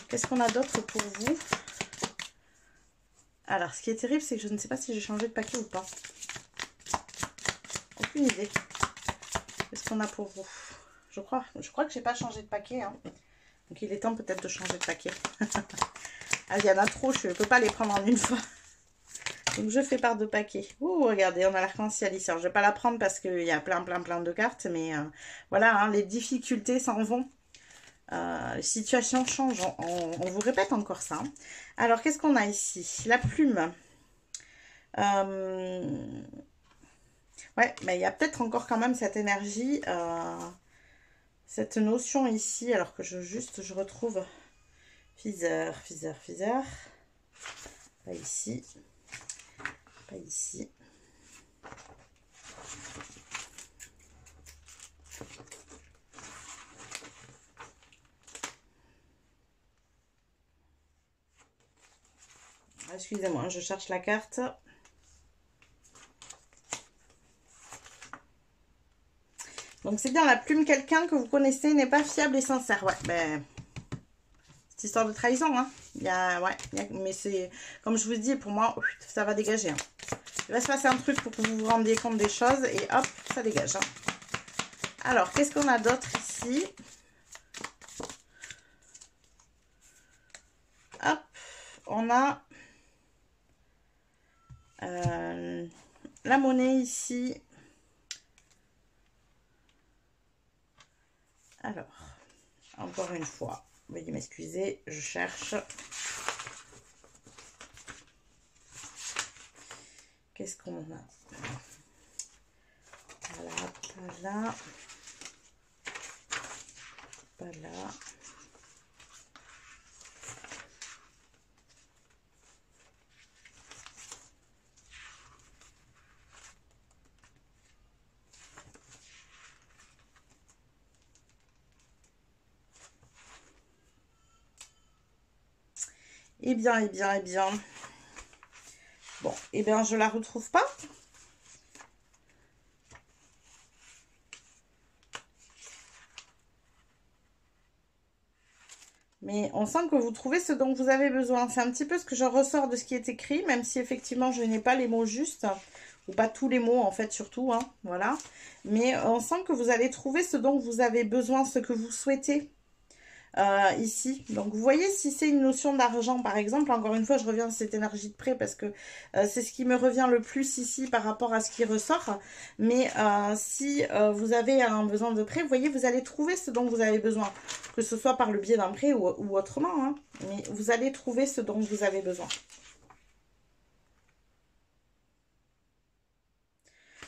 Qu'est-ce qu'on a d'autre pour vous? Alors, ce qui est terrible, c'est que je ne sais pas si j'ai changé de paquet ou pas. Aucune idée. Qu'est-ce qu'on a pour vous? Je crois que j'ai pas changé de paquet. Hein. Donc, il est temps peut-être de changer de paquet. Ah, il y en a trop, je ne peux pas les prendre en une fois. Donc, je fais par 2 paquets. Ouh, regardez, on a l'arc-en-ciel ici. Alors, je ne vais pas la prendre parce qu'il y a plein de cartes. Mais voilà, hein, les difficultés s'en vont. Les situations changent, on vous répète encore ça. Alors, qu'est-ce qu'on a ici? La plume. Ouais, mais il y a peut-être encore quand même cette énergie, cette notion ici, alors que je retrouve Fiseur. Pas ici. Pas ici. Excusez-moi, je cherche la carte. Donc, c'est bien la plume. Quelqu'un que vous connaissez n'est pas fiable et sincère. Ouais, ben, c'est histoire de trahison. Hein. Mais c'est, comme je vous dis, pour moi, ça va dégager. Hein. Il va se passer un truc pour que vous vous rendiez compte des choses et hop, ça dégage. Hein. Alors, qu'est-ce qu'on a d'autre ici? Hop, on a la monnaie ici. Alors, encore une fois, veuillez m'excuser, je cherche. Qu'est-ce qu'on a? Voilà, pas là. Pas là. Eh bien, eh bien, eh bien. Bon, eh bien, je la retrouve pas. Mais on sent que vous trouvez ce dont vous avez besoin. C'est un petit peu ce que je ressors de ce qui est écrit, même si effectivement je n'ai pas les mots justes, ou pas tous les mots en fait surtout, hein, voilà. Mais on sent que vous allez trouver ce dont vous avez besoin, ce que vous souhaitez. Ici. Donc, vous voyez, si c'est une notion d'argent, par exemple, encore une fois, je reviens à cette énergie de prêt parce que c'est ce qui me revient le plus ici par rapport à ce qui ressort. Mais si vous avez un besoin de prêt, vous voyez, vous allez trouver ce dont vous avez besoin, que ce soit par le biais d'un prêt ou autrement, hein. Mais vous allez trouver ce dont vous avez besoin.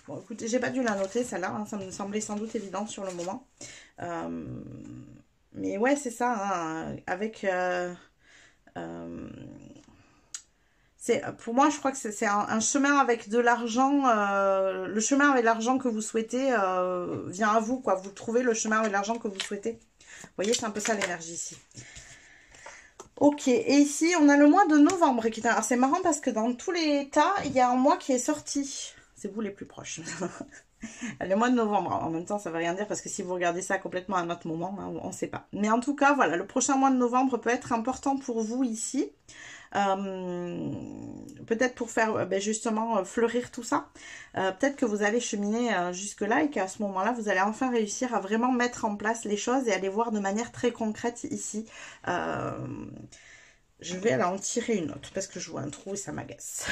Bon, écoutez, j'ai pas dû la noter, celle-là, hein, ça me semblait sans doute évident sur le moment. Mais ouais, c'est ça, hein, avec... pour moi, je crois que c'est un chemin avec de l'argent. Le chemin avec l'argent que vous souhaitez vient à vous, quoi. Vous trouvez le chemin avec l'argent que vous souhaitez. Vous voyez, c'est un peu ça l'énergie ici. Ok, et ici, on a le mois de novembre. Alors, c'est marrant parce que dans tous les tas, il y a un mois qui est sorti. C'est vous les plus proches. Le mois de novembre, en même temps, ça ne veut rien dire parce que si vous regardez ça complètement à un autre moment, hein, on ne sait pas. Mais en tout cas, voilà, le prochain mois de novembre peut être important pour vous ici. Peut-être pour faire justement fleurir tout ça. Peut-être que vous allez cheminer jusque là et qu'à ce moment là vous allez enfin réussir à vraiment mettre en place les choses et à les voir de manière très concrète ici. Je vais aller en tirer une autre parce que je vois un trou et ça m'agace.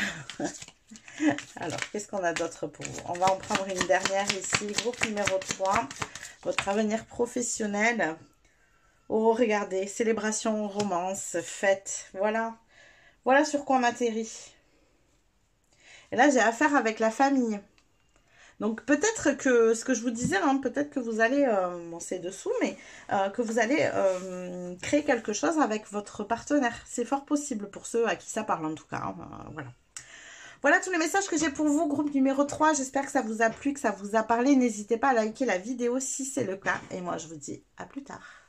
Alors, qu'est-ce qu'on a d'autre pour vous? On va en prendre une dernière ici, groupe numéro 3, votre avenir professionnel. Oh, regardez, célébration, romance, fête, voilà. Voilà sur quoi on atterrit. Et là, j'ai affaire avec la famille. Donc, peut-être que, ce que je vous disais, hein, peut-être que vous allez, bon, c'est dessous, mais que vous allez créer quelque chose avec votre partenaire. C'est fort possible pour ceux à qui ça parle, en tout cas. Hein, voilà. Voilà tous les messages que j'ai pour vous, groupe numéro 3. J'espère que ça vous a plu, que ça vous a parlé. N'hésitez pas à liker la vidéo si c'est le cas. Et moi, je vous dis à plus tard.